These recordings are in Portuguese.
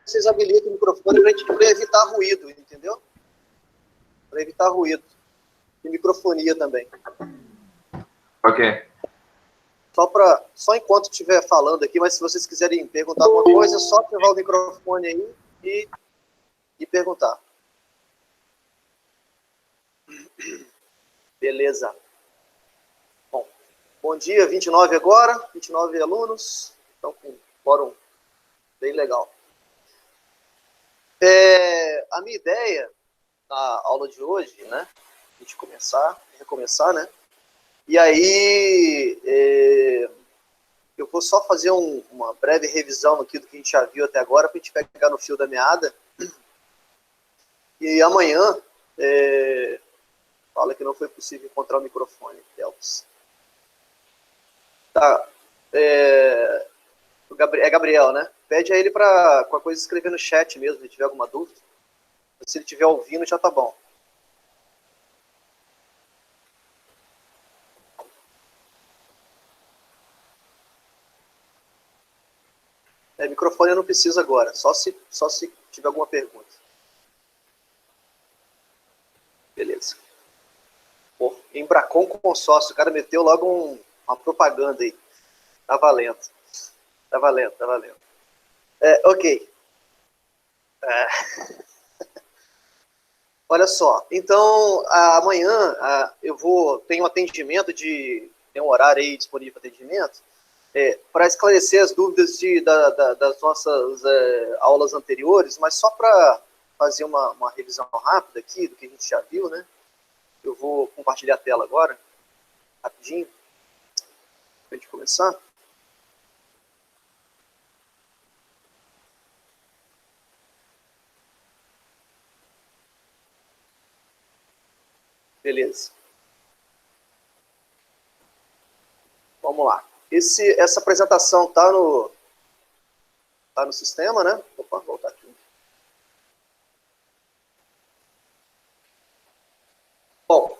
vocês habilitem o microfone para evitar ruído, entendeu? Para evitar ruído. E microfonia também. Ok. Só enquanto estiver falando aqui, mas se vocês quiserem perguntar alguma coisa, é só ativar o microfone aí e perguntar. Beleza. Bom dia, 29 agora, 29 alunos, estão com um fórum bem legal. A minha ideia na aula de hoje, né, a gente recomeçar, né, e aí eu vou só fazer uma breve revisão aqui do que a gente já viu até agora, para a gente pegar no fio da meada, e amanhã, fala que não foi possível encontrar o microfone, Elvis. Tá, é Gabriel, né? Pede a ele para com a coisa escrever no chat mesmo, se tiver alguma dúvida. Se ele estiver ouvindo, já tá bom. Microfone eu não preciso agora, só se tiver alguma pergunta. Beleza. Pô, Embracon Consórcio, o cara meteu logo uma propaganda aí. Tá valendo. Tá valendo. Ok. Olha só, então amanhã tenho atendimento tem um horário aí disponível para atendimento, para esclarecer as dúvidas das nossas aulas anteriores, mas só para fazer uma revisão rápida aqui do que a gente já viu, né? Eu vou compartilhar a tela agora, rapidinho, para a gente começar. Beleza. Vamos lá. Essa apresentação está no sistema, né? Opa, vou voltar aqui. Bom,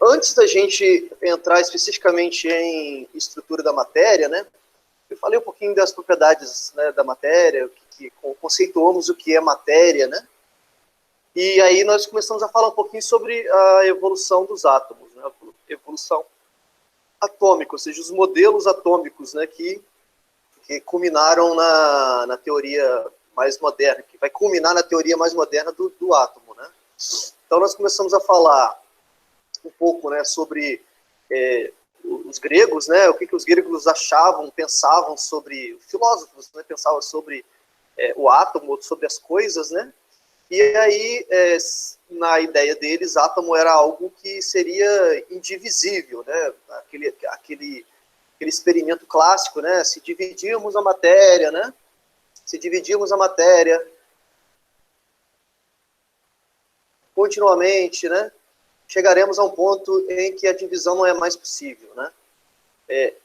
antes da gente entrar especificamente em estrutura da matéria, né? Eu falei um pouquinho das propriedades, né, da matéria, conceituamos o que é matéria, né? E aí nós começamos a falar um pouquinho sobre a evolução dos átomos, né? A evolução atômica, ou seja, os modelos atômicos, né, que culminaram na teoria mais moderna, que vai culminar na teoria mais moderna do átomo, né? Então nós começamos a falar um pouco, né, sobre os gregos, né, o que os gregos achavam, pensavam sobre, os filósofos, né, pensavam sobre o átomo, sobre as coisas, né? E aí, na ideia deles, átomo era algo que seria indivisível, né? Aquele experimento clássico, né? Se dividirmos a matéria, né? Se dividirmos a matéria continuamente, né? Chegaremos a um ponto em que a divisão não é mais possível, né?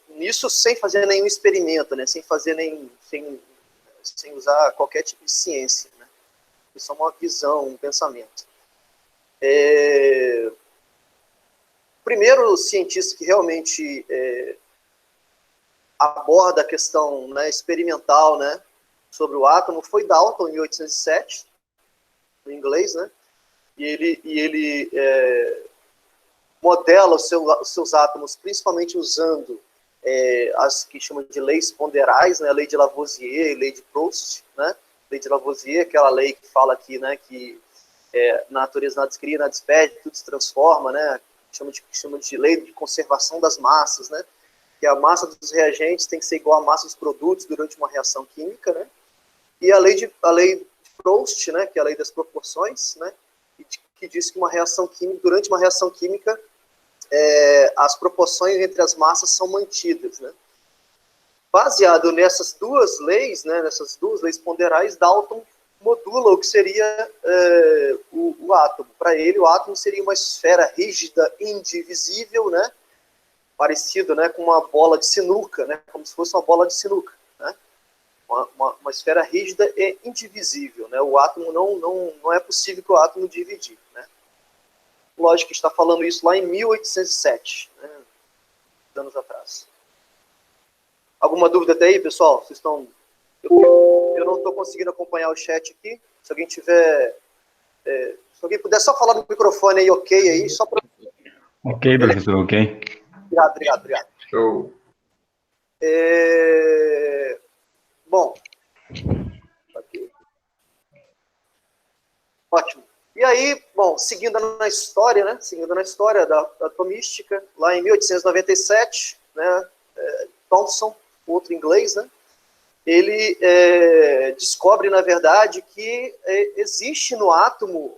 Nisso sem fazer nenhum experimento, né? Sem usar qualquer tipo de ciência, né? Isso é uma visão, um pensamento. O primeiro cientista que realmente aborda a questão, né, experimental, né, sobre o átomo foi Dalton, em 1807, em inglês, né? E ele modela os seus átomos principalmente usando as que chamam de leis ponderais, né, a lei de Lavoisier, lei de Proust, né? Lei de Lavoisier, aquela lei que fala aqui, né, que na natureza nada se cria, nada se perde, tudo se transforma, né? Chama de lei de conservação das massas, né? Que a massa dos reagentes tem que ser igual à massa dos produtos durante uma reação química, né? E a lei de Proust, né, que é a lei das proporções, né, que diz que durante uma reação química, as proporções entre as massas são mantidas, né? Baseado nessas duas leis, né, nessas duas leis ponderais, Dalton modula o que seria o átomo. Para ele, o átomo seria uma esfera rígida, indivisível, né, parecido, né, com uma bola de sinuca, né, como se fosse uma bola de sinuca, né, uma esfera rígida e indivisível, né, o átomo não é possível que o átomo dividir, né. Lógico que está falando isso lá em 1807, né, anos atrás. Alguma dúvida até aí, pessoal? Vocês estão... Eu não estou conseguindo acompanhar o chat aqui. Se alguém tiver... se alguém puder só falar no microfone aí, ok, aí, só para... Ok, professor, ok. Obrigado. Show. Bom, aqui. Ótimo. E aí, bom, seguindo na história, né? Seguindo na história da atomística, lá em 1897, né? Thomson, outro inglês, né? Ele descobre, na verdade, que existe no átomo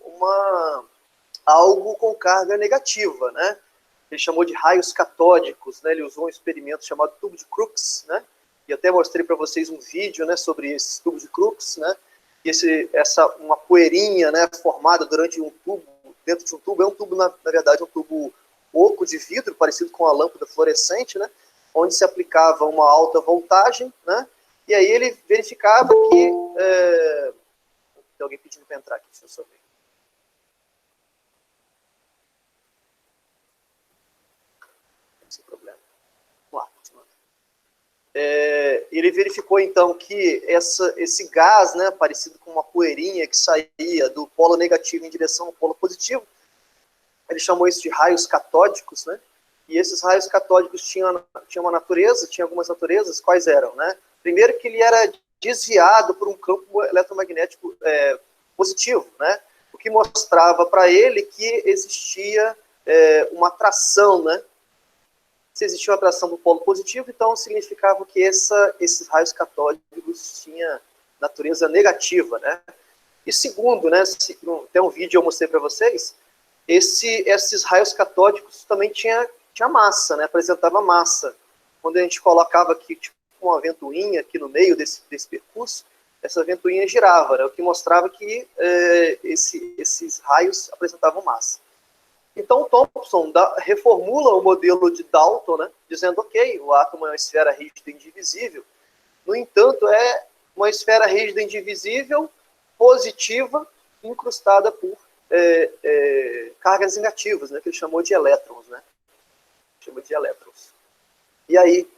algo com carga negativa, né? Ele chamou de raios catódicos, né? Ele usou um experimento chamado tubo de Crookes, né? E até mostrei para vocês um vídeo, né, sobre esse tubo de Crookes, né? E uma poeirinha, né, formada durante um tubo, dentro de um tubo, é um tubo, na verdade, um tubo oco de vidro, parecido com a lâmpada fluorescente, né? Onde se aplicava uma alta voltagem, né? E aí ele verificava que... Tem alguém pedindo para entrar aqui, deixa eu só ver. Sem problema. Vamos lá, continuando. Ele verificou, então, que esse gás, né, parecido com uma poeirinha que saía do polo negativo em direção ao polo positivo, ele chamou isso de raios catódicos, né? E esses raios catódicos tinham uma natureza, tinha algumas naturezas, quais eram, né? Primeiro que ele era desviado por um campo eletromagnético positivo, né? O que mostrava para ele que existia uma atração, né? Se existia uma atração do polo positivo, então significava que esses raios catódicos tinham natureza negativa, né? E segundo, né? Tem um vídeo que eu mostrei para vocês, esses raios catódicos também tinha massa, né? Apresentava massa. Quando a gente colocava aqui tipo, uma ventoinha aqui no meio desse percurso, essa ventoinha girava, né? O que mostrava que esses raios apresentavam massa. Então Thomson reformula o modelo de Dalton, né? Dizendo, ok, o átomo é uma esfera rígida e indivisível. No entanto, é uma esfera rígida e indivisível, positiva, incrustada por cargas negativas, né, que ele chamou de elétrons, né? Chama de elétrons. E aí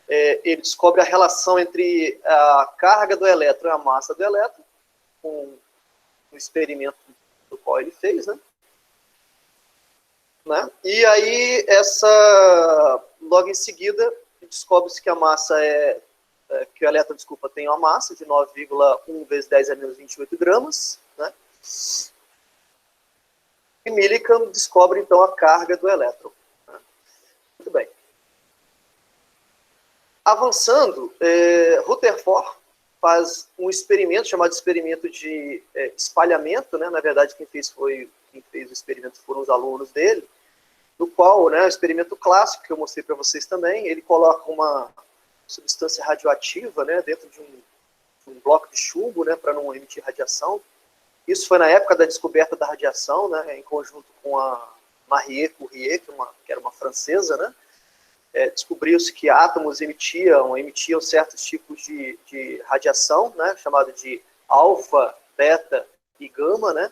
ele descobre a relação entre a carga do elétron e a massa do elétron, com o experimento do qual ele fez, né? E aí logo em seguida descobre-se que a massa que o elétron, desculpa, tem uma massa de 9,1 vezes 10 a menos 28 gramas, né? E Millikan descobre, então, a carga do elétron. Né? Muito bem. Avançando, Rutherford faz um experimento chamado experimento de espalhamento, né? Na verdade, quem fez o experimento foram os alunos dele, no qual, né, o experimento clássico, que eu mostrei para vocês também, ele coloca uma substância radioativa, né, dentro de um bloco de chumbo, né, para não emitir radiação. Isso foi na época da descoberta da radiação, né, em conjunto com a Marie Curie, que era uma francesa, né. Descobriu-se que átomos emitiam certos tipos de radiação, né, chamado de alfa, beta e gama, né,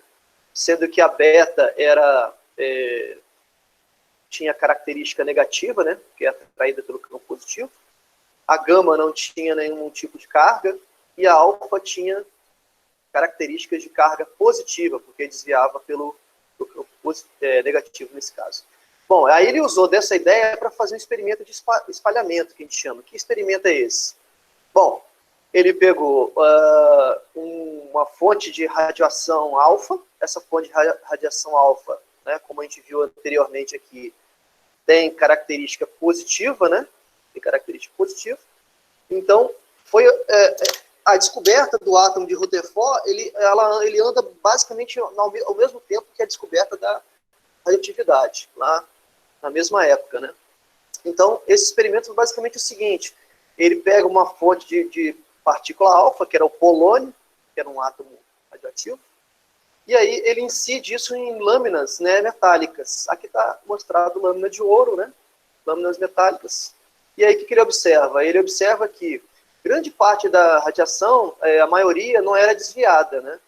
sendo que a beta tinha característica negativa, né, que é atraída pelo campo positivo. A gama não tinha nenhum tipo de carga e a alfa tinha características de carga positiva, porque desviava pelo campo negativo nesse caso. Bom, aí ele usou dessa ideia para fazer um experimento de espalhamento, que a gente chama. Que experimento é esse? Bom, ele pegou uma fonte de radiação alfa, essa fonte de radiação alfa, né, como a gente viu anteriormente aqui, tem característica positiva, né? Tem característica positiva. Então, foi a descoberta do átomo de Rutherford, ele anda basicamente ao mesmo tempo que a descoberta da radioatividade, lá na mesma época, né? Então, esse experimento é basicamente o seguinte: ele pega uma fonte de partícula alfa, que era o polônio, que era um átomo radioativo, e aí ele incide isso em lâminas, né, metálicas. Aqui está mostrado lâmina de ouro, né? Lâminas metálicas. E aí o que ele observa? Ele observa que grande parte da radiação, a maioria, não era desviada, né,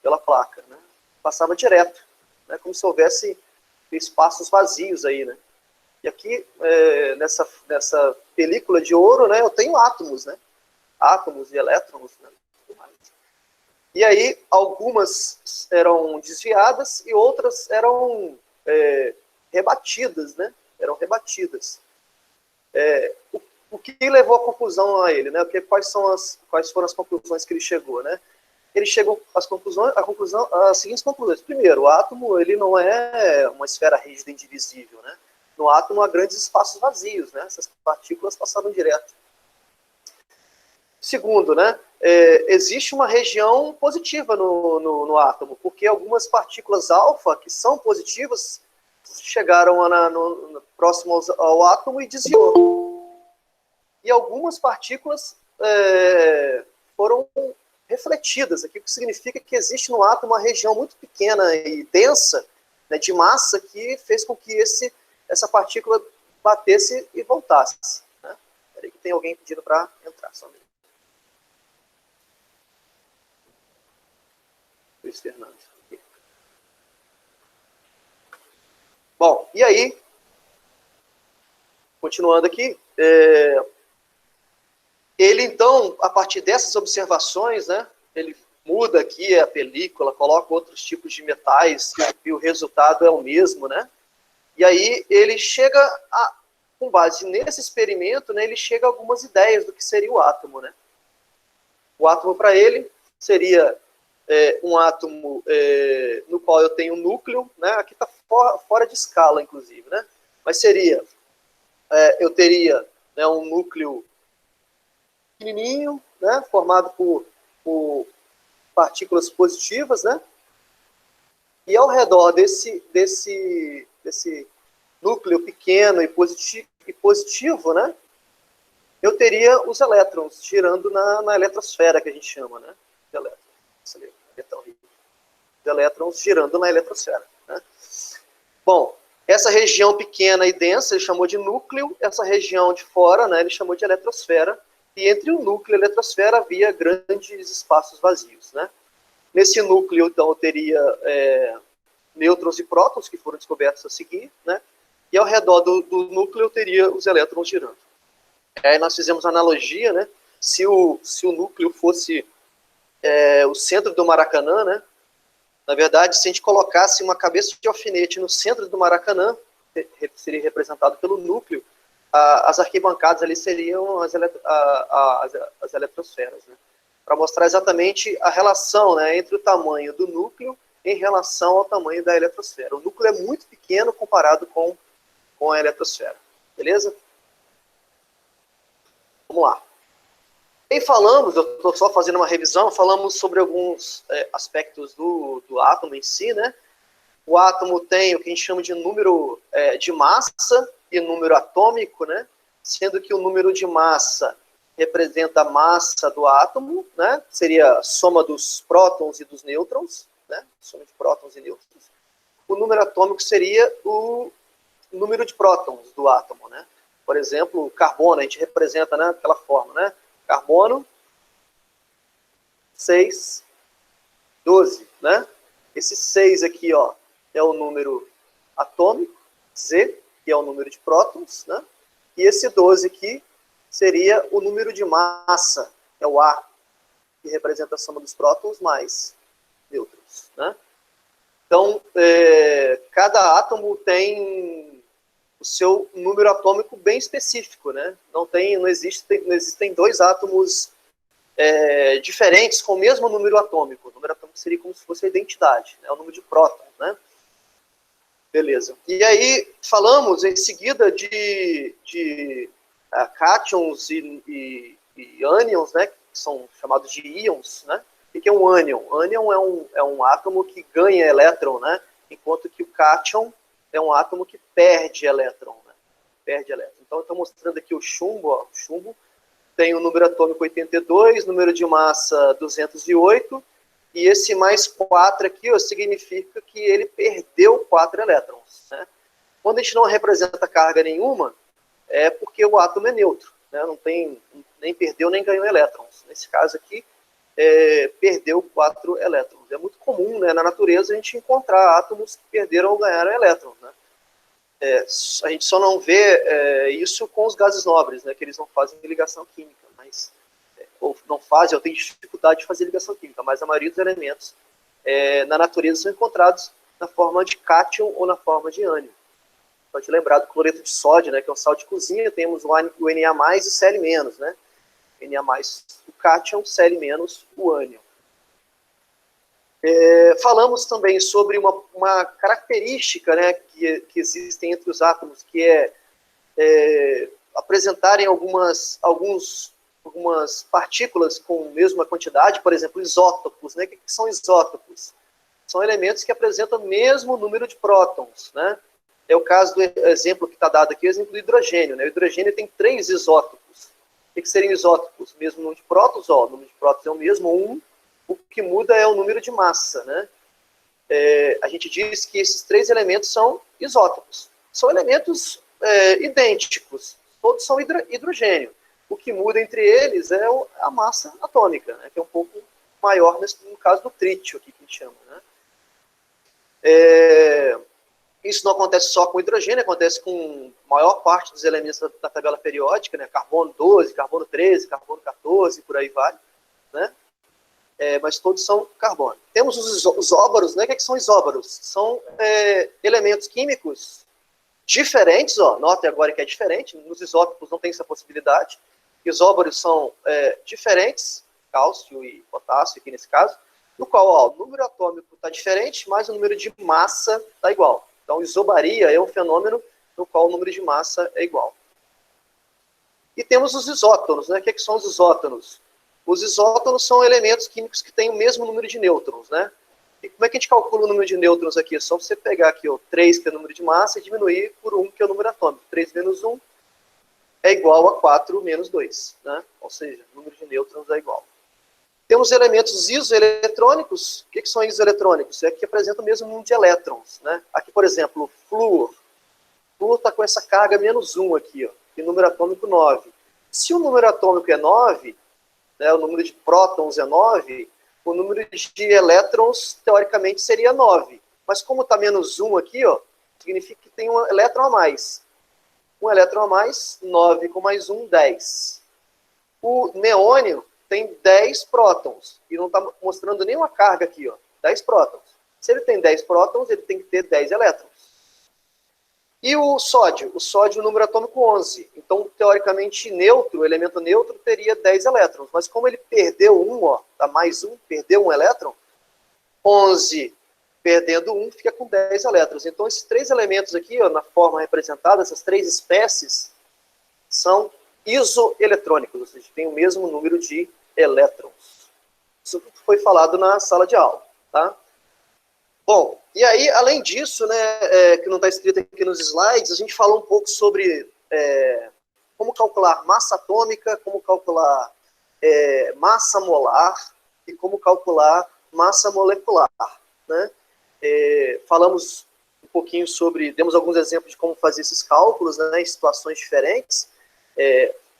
pela placa, né? Passava direto, né, como se houvesse espaços vazios aí, né? E aqui, nessa película de ouro, né, eu tenho átomos, né? átomos e elétrons, né? E aí, algumas eram desviadas e outras eram rebatidas, né? Eram rebatidas. O que levou à conclusão a ele, né? Quais foram as conclusões que ele chegou, né? Ele chegou às seguintes conclusões. Primeiro, o átomo ele não é uma esfera rígida indivisível, né? No átomo há grandes espaços vazios, né? Essas partículas passaram direto. Segundo, né? Existe uma região positiva no átomo, porque algumas partículas alfa que são positivas chegaram próximo ao átomo e desviou. E algumas partículas foram refletidas, aqui, o que significa que existe no átomo uma região muito pequena e densa, né, de massa, que fez com que essa partícula batesse e voltasse. Né? Peraí que tem alguém pedindo para entrar somente. Luiz Fernando. Bom, e aí, continuando aqui, ele, então, a partir dessas observações, né, ele muda aqui a película, coloca outros tipos de metais, e o resultado é o mesmo, né? E aí ele chega, com base nesse experimento, né, ele chega a algumas ideias do que seria o átomo, né? O átomo, para ele, seria um átomo no qual eu tenho um núcleo, né? Aqui está fora de escala, inclusive, né? Mas seria, eu teria, né, um núcleo pequenininho, né, formado por partículas positivas, né, e ao redor desse núcleo pequeno e positivo, né, eu teria os elétrons girando na eletrosfera, que a gente chama, né, de elétrons. De elétrons girando na eletrosfera, né. Bom, essa região pequena e densa ele chamou de núcleo, essa região de fora, né, ele chamou de eletrosfera. E entre o núcleo e a eletrosfera havia grandes espaços vazios, né? Nesse núcleo, então, eu teria nêutrons e prótons, que foram descobertos a seguir, né? E ao redor do núcleo eu teria os elétrons girando. Aí nós fizemos analogia, né? Se o núcleo fosse o centro do Maracanã, né? Na verdade, se a gente colocasse uma cabeça de alfinete no centro do Maracanã, seria representado pelo núcleo, as arquibancadas ali seriam as eletrosferas, né? Para mostrar exatamente a relação, né, entre o tamanho do núcleo em relação ao tamanho da eletrosfera. O núcleo é muito pequeno comparado com a eletrosfera. Beleza? Vamos lá. E falamos, eu estou só fazendo uma revisão, falamos sobre alguns aspectos do átomo em si, né? O átomo tem o que a gente chama de número de massa e número atômico, né? Sendo que o número de massa representa a massa do átomo, né? Seria a soma dos prótons e dos nêutrons, né? Soma de prótons e nêutrons. O número atômico seria o número de prótons do átomo, né? Por exemplo, o carbono, a gente representa, né, daquela forma, né? Carbono, 6, 12, né? Esse 6 aqui, ó, é o número atômico, Z, que é o número de prótons, né? E esse 12 aqui seria o número de massa, é o A, que representa a soma dos prótons mais nêutrons, né? Então, cada átomo tem o seu número atômico bem específico, né? Não existem dois átomos diferentes com o mesmo número atômico. O número atômico seria como se fosse a identidade, né? O número de prótons, né? Beleza. E aí, falamos em seguida de cátions e ânions, né? Que são chamados de íons, né? O que é um ânion? Ânion é um átomo que ganha elétron, né? Enquanto que o cátion é um átomo que perde elétron, né? Perde elétron. Então, eu estou mostrando aqui o chumbo, ó. O chumbo tem o número atômico 82, número de massa 208, e esse mais 4 aqui, ó, significa que ele perdeu 4 elétrons, né? Quando a gente não representa carga nenhuma, é porque o átomo é neutro, né? Não tem, nem perdeu nem ganhou elétrons. Nesse caso aqui, perdeu 4 elétrons. É muito comum, né, na natureza a gente encontrar átomos que perderam ou ganharam elétrons, né? A gente só não vê isso com os gases nobres, né, que eles não fazem ligação química, mas ou não fazem, ou têm dificuldade de fazer ligação química, mas a maioria dos elementos na natureza são encontrados na forma de cátion ou na forma de ânion. Pode lembrar do cloreto de sódio, né, que é um sal de cozinha, temos o Na- e o Cl-, né? Na- o cátion, Cl- o ânion. Falamos também sobre uma característica, né, que existem entre os átomos, que apresentarem algumas partículas com a mesma quantidade, por exemplo, isótopos. Né? O que são isótopos? São elementos que apresentam o mesmo número de prótons. Né? É o caso do exemplo que está dado aqui, o exemplo do hidrogênio. Né? O hidrogênio tem 3 isótopos. O que seriam isótopos? O mesmo número de prótons, o número de prótons é o mesmo, 1. O que muda é o número de massa. Né? A gente diz que esses 3 elementos são isótopos. São elementos idênticos. Todos são hidrogênio. O que muda entre eles é a massa atômica, né? Que é um pouco maior no caso do trítio, aqui, que a gente chama. Né? Isso não acontece só com hidrogênio, acontece com a maior parte dos elementos da tabela periódica, né? Carbono 12, carbono 13, carbono 14, por aí vai. Né? Mas todos são carbono. Temos os isóbaros, né? O que são isóbaros? São elementos químicos diferentes, notem agora que é diferente, nos isótopos não tem essa possibilidade. Isóbaros são diferentes, cálcio e potássio aqui nesse caso, no qual o número atômico está diferente, mas o número de massa está igual. Então, isobaria é um fenômeno no qual o número de massa é igual. E temos os isótonos, né? O que são os isótonos? Os isótonos são elementos químicos que têm o mesmo número de nêutrons, né? E como é que a gente calcula o número de nêutrons aqui? É só você pegar aqui 3, que é o número de massa, e diminuir por 1, que é o número atômico. 3 menos 1 é igual a 4 menos 2. Né? Ou seja, o número de nêutrons é igual. Temos elementos isoeletrônicos. O que são isoeletrônicos? É que apresentam o mesmo número de elétrons. Né? Aqui, por exemplo, o flúor. O flúor está com essa carga menos 1 aqui, e número atômico 9. Se o número atômico é 9, né, o número de prótons é 9, o número de elétrons, teoricamente, seria 9. Mas como está menos 1 aqui, significa que tem um elétron a mais. Um elétron a mais, 9 com mais 1, 10. O neônio tem 10 prótons. E não está mostrando nenhuma carga aqui, 10 prótons. Se ele tem 10 prótons, ele tem que ter 10 elétrons. E o sódio? O sódio, o número atômico 11. Então, teoricamente, neutro, o elemento neutro, teria 10 elétrons. Mas como ele perdeu 1, dá mais 1, perdeu 1 elétron, 11 perdendo 1 fica com 10 elétrons. Então, esses 3 elementos aqui, na forma representada, essas 3 espécies, são isoeletrônicos, ou seja, tem o mesmo número de elétrons. Isso foi falado na sala de aula. Tá? Bom, e aí, além disso, né, que não está escrito aqui nos slides, a gente falou um pouco sobre como calcular massa atômica, como calcular massa molar e como calcular massa molecular. Né? Falamos um pouquinho sobre, demos alguns exemplos de como fazer esses cálculos, né, em situações diferentes.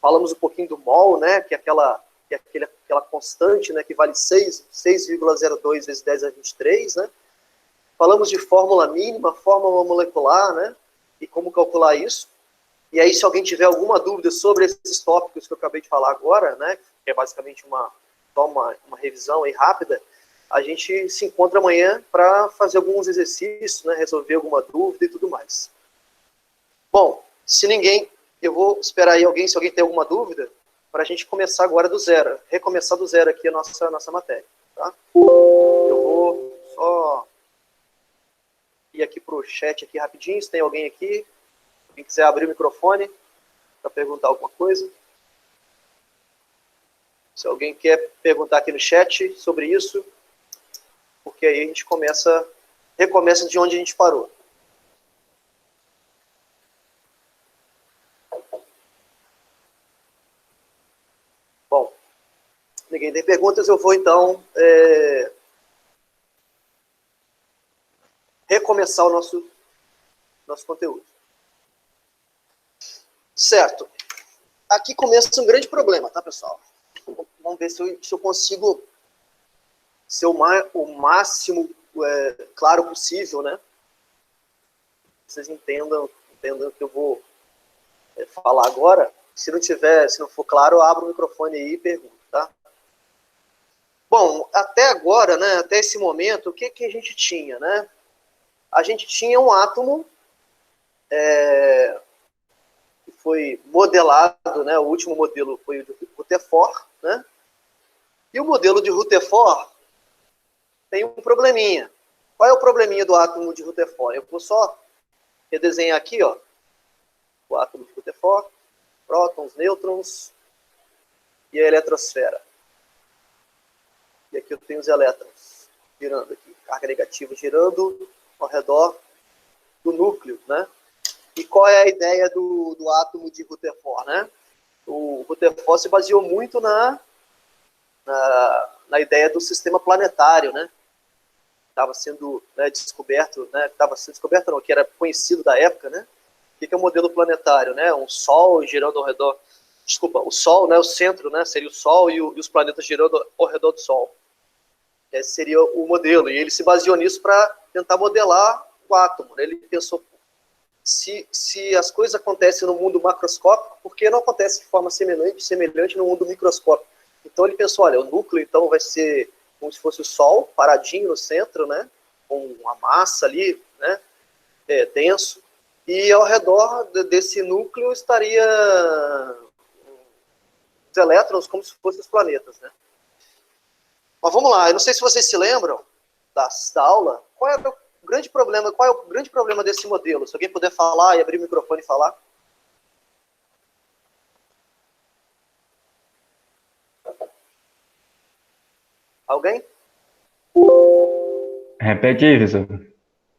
Falamos um pouquinho do mol, né, que é aquela constante, né, que vale 6,02 vezes 10 a 23, né? Falamos de fórmula mínima, fórmula molecular, né? E como calcular isso. E aí, se alguém tiver alguma dúvida sobre esses tópicos que eu acabei de falar agora, né? Que é basicamente só uma revisão aí rápida, a gente se encontra amanhã para fazer alguns exercícios, né? Resolver alguma dúvida e tudo mais. Bom, eu vou esperar aí se alguém tem alguma dúvida, para a gente começar agora do zero. Recomeçar do zero aqui a nossa matéria. Tá? Eu vou só ir aqui para o chat aqui rapidinho, se tem alguém aqui. Quem quiser abrir o microfone para perguntar alguma coisa. Se alguém quer perguntar aqui no chat sobre isso, porque aí a gente recomeça de onde a gente parou. Bom, ninguém tem perguntas, eu vou então recomeçar o nosso conteúdo. Certo. Aqui começa um grande problema, tá, pessoal? Vamos ver se eu consigo ser o máximo claro possível, né? Vocês entendam o que eu vou falar agora. Se não for claro, eu abro o microfone aí e pergunto, tá? Bom, até agora, né, até esse momento, o que, que a gente tinha, né? A gente tinha um átomo que foi modelado, né? O último modelo foi o de Rutherford, né? E o modelo de Rutherford tem um probleminha. Qual é o probleminha do átomo de Rutherford? Eu vou só redesenhar aqui, ó, o átomo de Rutherford, prótons, nêutrons e a eletrosfera. E aqui eu tenho os elétrons girando aqui, carga negativa girando ao redor do núcleo, né? E qual é a ideia do átomo de Rutherford, né? O Rutherford se baseou muito na ideia do sistema planetário, né? Estava sendo, né, descoberto, né? Estava sendo descoberto, não, que era conhecido da época, né? O que é o modelo planetário, né? Um Sol girando ao redor, desculpa, o Sol, né? O centro, né? Seria o Sol e os planetas girando ao redor do Sol. Esse seria o modelo, e ele se baseou nisso para tentar modelar o átomo, né? Ele pensou, se as coisas acontecem no mundo macroscópico, por que não acontece de forma semelhante no mundo microscópico? Então ele pensou, olha, o núcleo então vai ser como se fosse o Sol, paradinho no centro, né? Com uma massa ali, né? Denso, e ao redor desse núcleo estaria os elétrons como se fossem os planetas, né? Mas vamos lá, eu não sei se vocês se lembram da aula, qual é o grande problema desse modelo? Se alguém puder falar e abrir o microfone e falar. Alguém? Repete aí, professor.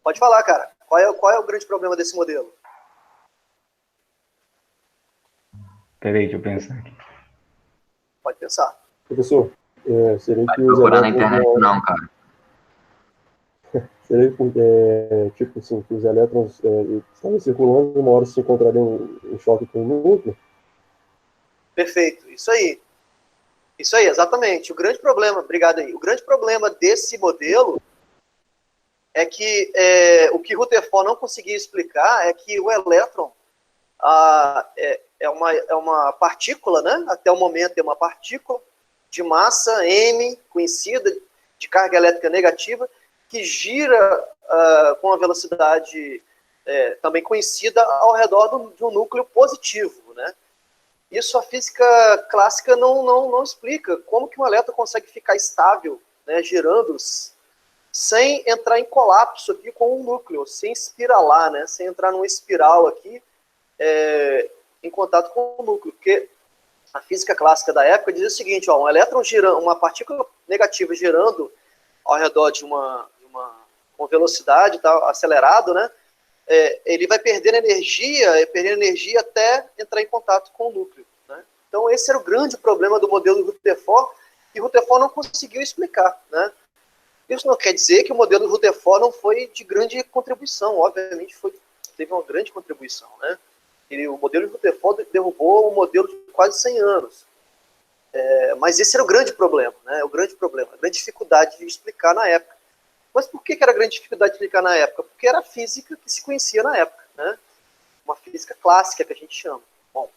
Pode falar, cara. Qual é o grande problema desse modelo? Peraí, deixa eu pensar aqui. Pode pensar. Professor, seria Vai que os procurar na elétrons internet não... não, cara. Seria tipo assim, que os elétrons estavam circulando e uma hora se encontrariam em choque com o núcleo? Perfeito, isso aí. Isso aí, exatamente. O grande problema, obrigado aí, o grande problema desse modelo é que o que Rutherford não conseguia explicar é que o elétron é uma partícula, né? Até o momento é uma partícula de massa M, conhecida, de carga elétrica negativa, que gira com uma velocidade também conhecida ao redor de um núcleo positivo, né? Isso a física clássica não explica. Como que um elétron consegue ficar estável, né, girando sem entrar em colapso aqui com o núcleo, sem espiralar, né, sem entrar numa espiral aqui em contato com o núcleo, porque a física clássica da época dizia o seguinte, ó, um elétron girando, uma partícula negativa girando ao redor de uma com velocidade tá, acelerado, né, ele vai perdendo energia até entrar em contato com o núcleo, né? Então esse era o grande problema do modelo de Rutherford, e Rutherford não conseguiu explicar, né? Isso não quer dizer que o modelo de Rutherford não foi de grande contribuição, obviamente teve uma grande contribuição, né? O modelo de Rutherford derrubou um modelo de quase 100 anos. Mas esse era o grande problema, né? O grande problema, a grande dificuldade de explicar na época. Mas por que era grande dificuldade de explicar na época? Porque era a física que se conhecia na época, né? Uma física clássica que a gente chama. Bom,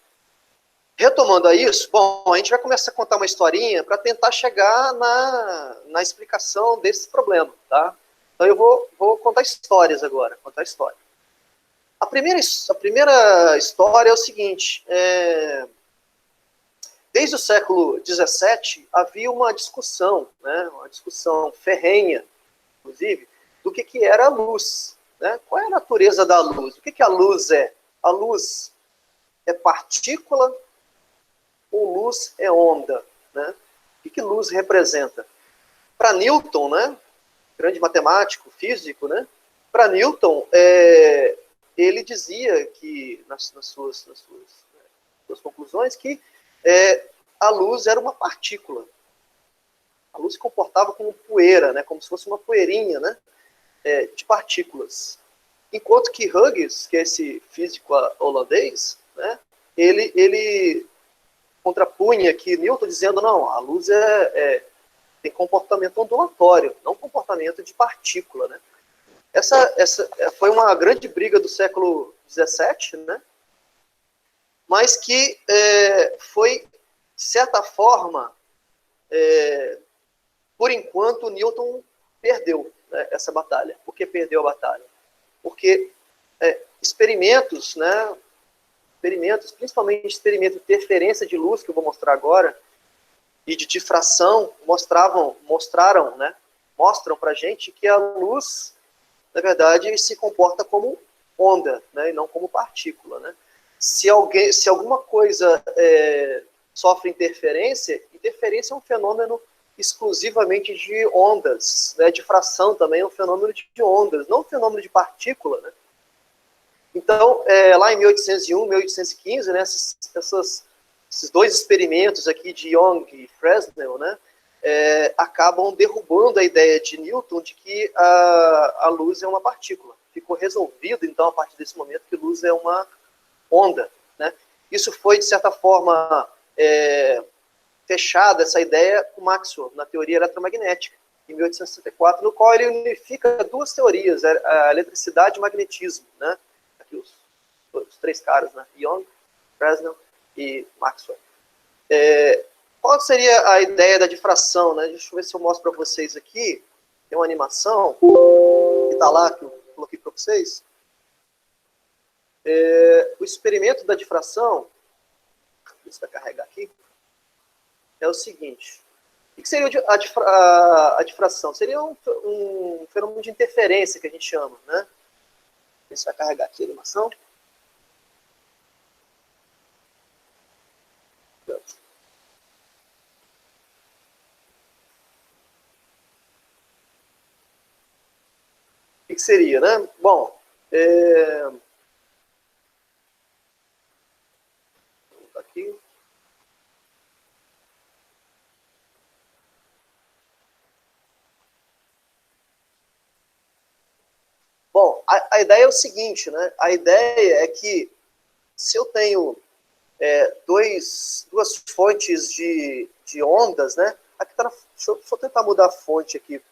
retomando a isso, a gente vai começar a contar uma historinha para tentar chegar na explicação desse problema, tá? Então eu vou contar histórias agora, A primeira história é o seguinte, desde o século XVII havia uma discussão, né, uma discussão ferrenha, inclusive, do que era a luz, né? Qual é a natureza da luz? O que a luz é? A luz é partícula ou luz é onda, né? O que luz representa? Para Newton, né, grande matemático, físico, né, para Newton, ele dizia que, nas suas conclusões, que a luz era uma partícula. A luz se comportava como poeira, né, como se fosse uma poeirinha, né, de partículas. Enquanto que Huygens, que é esse físico holandês, né, ele contrapunha aqui Newton dizendo, não, a luz tem comportamento ondulatório, não comportamento de partícula, né? Essa foi uma grande briga do século XVII, né? Mas que foi, de certa forma, por enquanto, Newton perdeu, né, essa batalha. Por que perdeu a batalha? Porque experimentos, né, principalmente experimento de interferência de luz, que eu vou mostrar agora, e de difração, mostram para a gente que a luz, na verdade, se comporta como onda, né, e não como partícula, né? Se alguma coisa sofre interferência é um fenômeno exclusivamente de ondas, né? Difração também é um fenômeno de ondas, não um fenômeno de partícula, né? Então, lá em 1801, 1815, né, esses dois experimentos aqui de Young e Fresnel, né, acabam derrubando a ideia de Newton de que a luz é uma partícula. Ficou resolvido, então, a partir desse momento, que luz é uma onda, né? Isso foi, de certa forma, fechada, essa ideia, com Maxwell, na teoria eletromagnética, em 1864, no qual ele unifica duas teorias, a eletricidade e o magnetismo, né? Aqui os três caras, né? Young, Fresnel e Maxwell. Qual seria a ideia da difração, né? Deixa eu ver se eu mostro para vocês aqui. Tem uma animação que está lá, que eu coloquei para vocês. O experimento da difração, isso vai carregar aqui, é o seguinte. O que seria a difração? Seria um fenômeno de interferência, que a gente chama, né? Isso vai carregar aqui a animação. O que seria, né? Bom, aqui. Bom, a ideia é o seguinte, né? A ideia é que se eu tenho duas fontes de ondas, né? Aqui tá deixa eu tentar mudar a fonte aqui,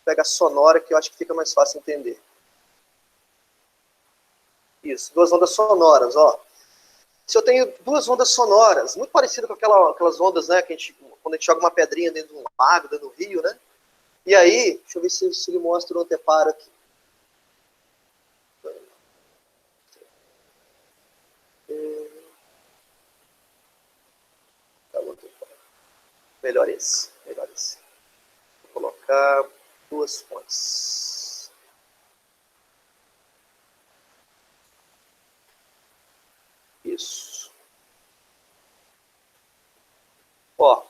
pega a sonora, que eu acho que fica mais fácil entender. Isso, duas ondas sonoras, ó. Se eu tenho duas ondas sonoras, muito parecido com aquelas ondas, né, que quando a gente joga uma pedrinha dentro de um lago, dentro do rio, né? E aí, deixa eu ver se ele mostra o anteparo aqui. Melhor esse. Vou colocar duas fontes. Isso. Ó.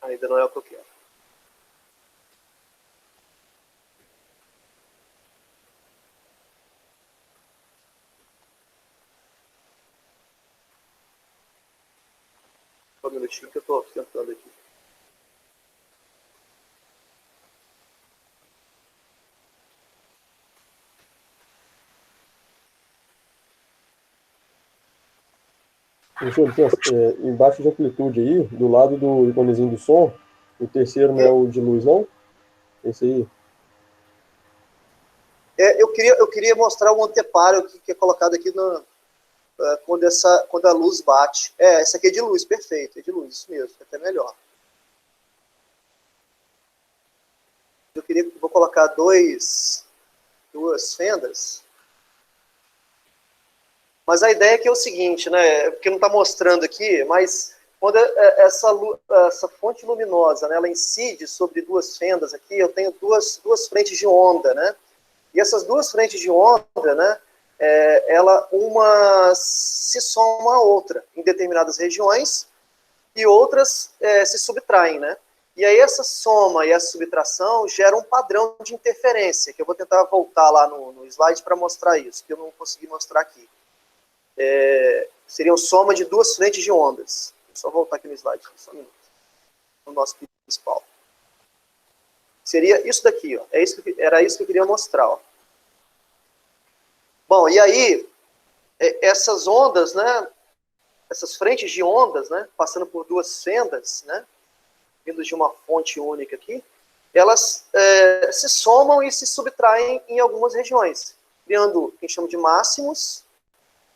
Ainda não é o que eu quero. Só um minutinho que eu estou tentando aqui. Professor, embaixo de amplitude aí, do lado do iconezinho do som, o terceiro não é o de luz, não? Esse aí. Eu queria mostrar o anteparo que é colocado aqui quando a luz bate. Essa aqui é de luz, perfeito, é de luz, isso mesmo, é até melhor. Vou colocar duas fendas. Mas a ideia aqui é o seguinte, né? Porque não está mostrando aqui, mas quando essa fonte luminosa, né, ela incide sobre duas fendas aqui, eu tenho duas frentes de onda, né? E essas duas frentes de onda, né, uma se soma à outra em determinadas regiões e outras se subtraem, né? E aí essa soma e essa subtração geram um padrão de interferência, que eu vou tentar voltar lá no slide para mostrar isso, que eu não consegui mostrar aqui. Seriam soma de duas frentes de ondas. Vou só voltar aqui no slide, só um minuto. No nosso principal. Seria isso daqui, ó. Era isso que eu queria mostrar, ó. Bom, e aí, essas ondas, né, essas frentes de ondas, né, passando por duas fendas, né, vindo de uma fonte única aqui, elas se somam e se subtraem em algumas regiões, criando o que a gente chama de máximos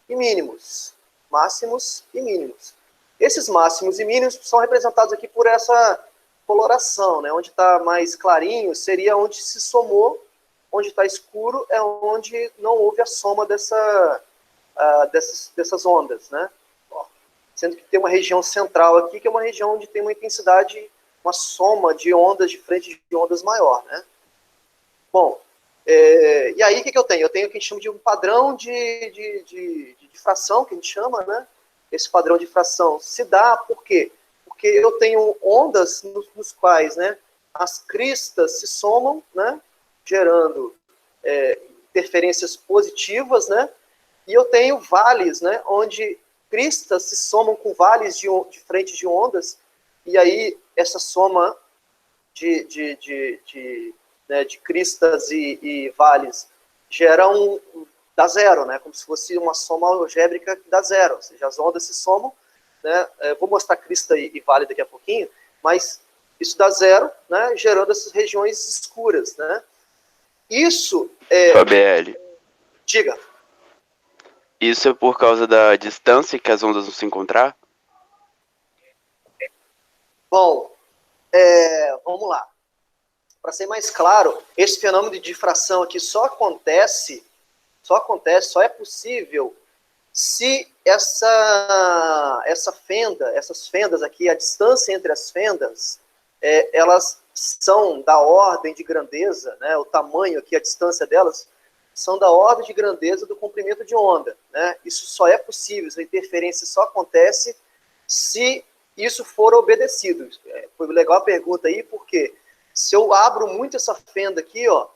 e mínimos. Máximos e mínimos. Esses máximos e mínimos são representados aqui por essa coloração, né? Onde está mais clarinho seria onde se somou, onde está escuro é onde não houve a soma dessas ondas, né? Ó, sendo que tem uma região central aqui, que é uma região onde tem uma intensidade, uma soma de ondas de frente de ondas maior, né? Bom, e aí o que eu tenho? Eu tenho o que a gente chama de um padrão de difração, que a gente chama, né? Esse padrão de difração se dá por quê? Porque eu tenho ondas nos quais, né, as cristas se somam, né, gerando interferências positivas, né, e eu tenho vales, né, onde cristas se somam com vales de frente de ondas, e aí essa soma de cristas e vales gera dá zero, né, como se fosse uma soma algébrica que dá zero, ou seja, as ondas se somam, né, vou mostrar crista e vale daqui a pouquinho, mas isso dá zero, né, gerando essas regiões escuras, né. Isso Fabielle, diga. isso é por causa da distância que as ondas vão se encontrar? Bom, vamos lá. Para ser mais claro, esse fenômeno de difração aqui só é possível se essas fendas aqui, a distância entre as fendas, elas são da ordem de grandeza, né, o tamanho aqui, a distância delas, são da ordem de grandeza do comprimento de onda, né? Isso só é possível, essa interferência só acontece se isso for obedecido. Foi legal a pergunta aí, porque se eu abro muito essa fenda aqui, ó,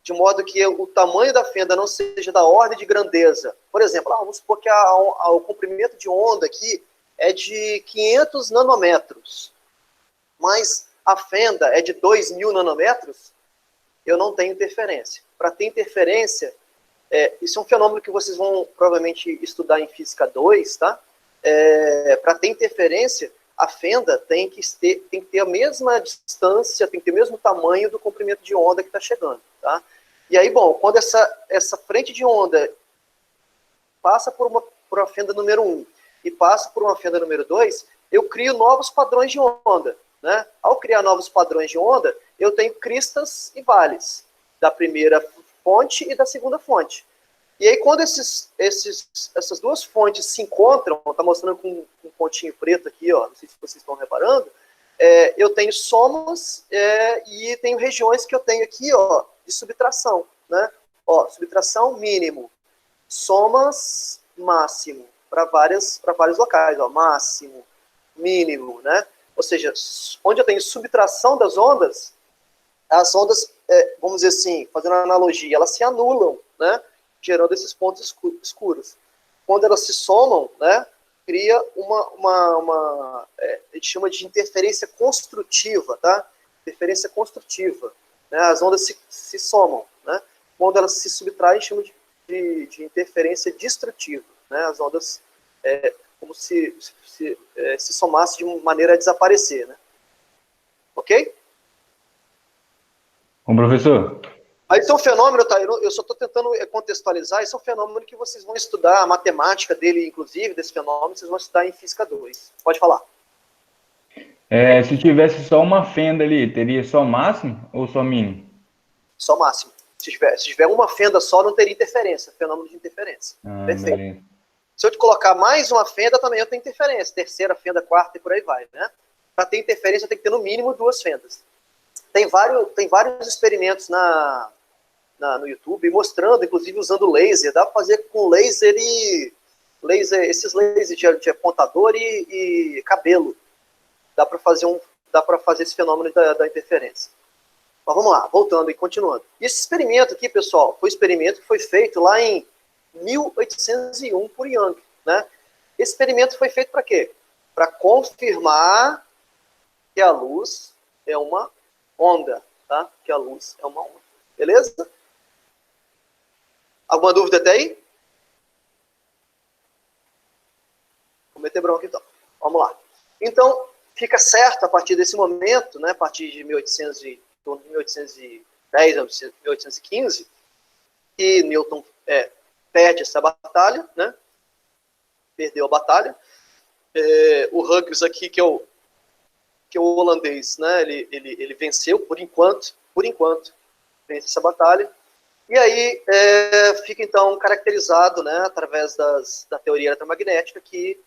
de modo que o tamanho da fenda não seja da ordem de grandeza, por exemplo, vamos supor que o comprimento de onda aqui é de 500 nanômetros, mas a fenda é de 2.000 nanômetros, eu não tenho interferência. Para ter interferência, isso é um fenômeno que vocês vão provavelmente estudar em Física 2, tá? Para ter interferência, a fenda tem que ter a mesma distância, tem que ter o mesmo tamanho do comprimento de onda que está chegando, tá? E aí, bom, quando essa frente de onda passa por uma fenda número 1 e passa por uma fenda número 2, eu crio novos padrões de onda, né? Ao criar novos padrões de onda, eu tenho cristas e vales da primeira fonte e da segunda fonte. E aí, quando essas duas fontes se encontram, está mostrando com um pontinho preto aqui, ó, não sei se vocês estão reparando, eu tenho somas e tenho regiões que eu tenho aqui, ó, de subtração, né? Ó, subtração mínimo, somas máximo, para vários locais, ó, máximo, mínimo, né? Ou seja, onde eu tenho subtração das ondas, as ondas, vamos dizer assim, fazendo uma analogia, elas se anulam, né? Gerando esses pontos escuros. Quando elas se somam, né, cria a gente chama de interferência construtiva, tá? Interferência construtiva. Né? As ondas se somam, né? Quando elas se subtraem, chama de interferência destrutiva, né? As ondas como se somasse de uma maneira a desaparecer, né? Ok? Bom, professor. Aí isso é um fenômeno, tá? Eu só estou tentando contextualizar, isso é um fenômeno que vocês vão estudar, a matemática dele, inclusive, desse fenômeno, vocês vão estudar em Física 2. Pode falar. Se tivesse só uma fenda ali, teria só máximo ou só mínimo? Só máximo. Se tiver uma fenda só, não teria interferência, fenômeno de interferência. Perfeito. Beleza. Se eu te colocar mais uma fenda, também eu tenho interferência. Terceira fenda, quarta e por aí vai, né? Para ter interferência, eu tenho que ter no mínimo 2 fendas. Tem vários experimentos no YouTube mostrando, inclusive usando laser. Dá para fazer com laser, esses lasers de apontador e cabelo. Dá para fazer esse fenômeno da interferência. Mas vamos lá, voltando e continuando. Esse experimento aqui, pessoal, foi um experimento que foi feito lá em 1801 por Young, né? Esse experimento foi feito para quê? Para confirmar que a luz é uma onda, tá? Que a luz é uma onda. Beleza? Alguma dúvida até aí? Vou meter bronca então. Vamos lá. Então, fica certo a partir desse momento, né, a partir de 1810, 1815, que Newton perde essa batalha, né? Perdeu a batalha. O Hughes aqui, que é o holandês, né? Ele venceu por enquanto, vence essa batalha. E aí fica então caracterizado, né, através da teoria eletromagnética, que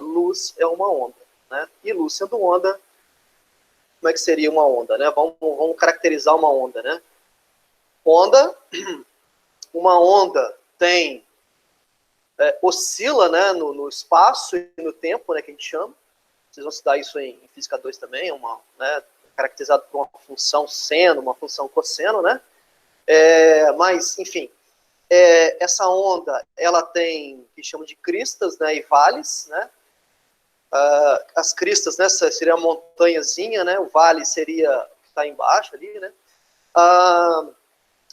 luz é uma onda, né? E luz sendo onda, como é que seria uma onda, né? Vamos caracterizar uma onda, né? Uma onda tem oscila, né, no espaço e no tempo, né, que a gente chama. Vocês vão estudar isso em Física 2 também, né, caracterizado por uma função seno, uma função cosseno, né? Mas, enfim, essa onda, ela tem, que chama de cristas, né, e vales, né? As cristas, né, seria a montanhazinha, né? O vale seria o que está embaixo ali, né?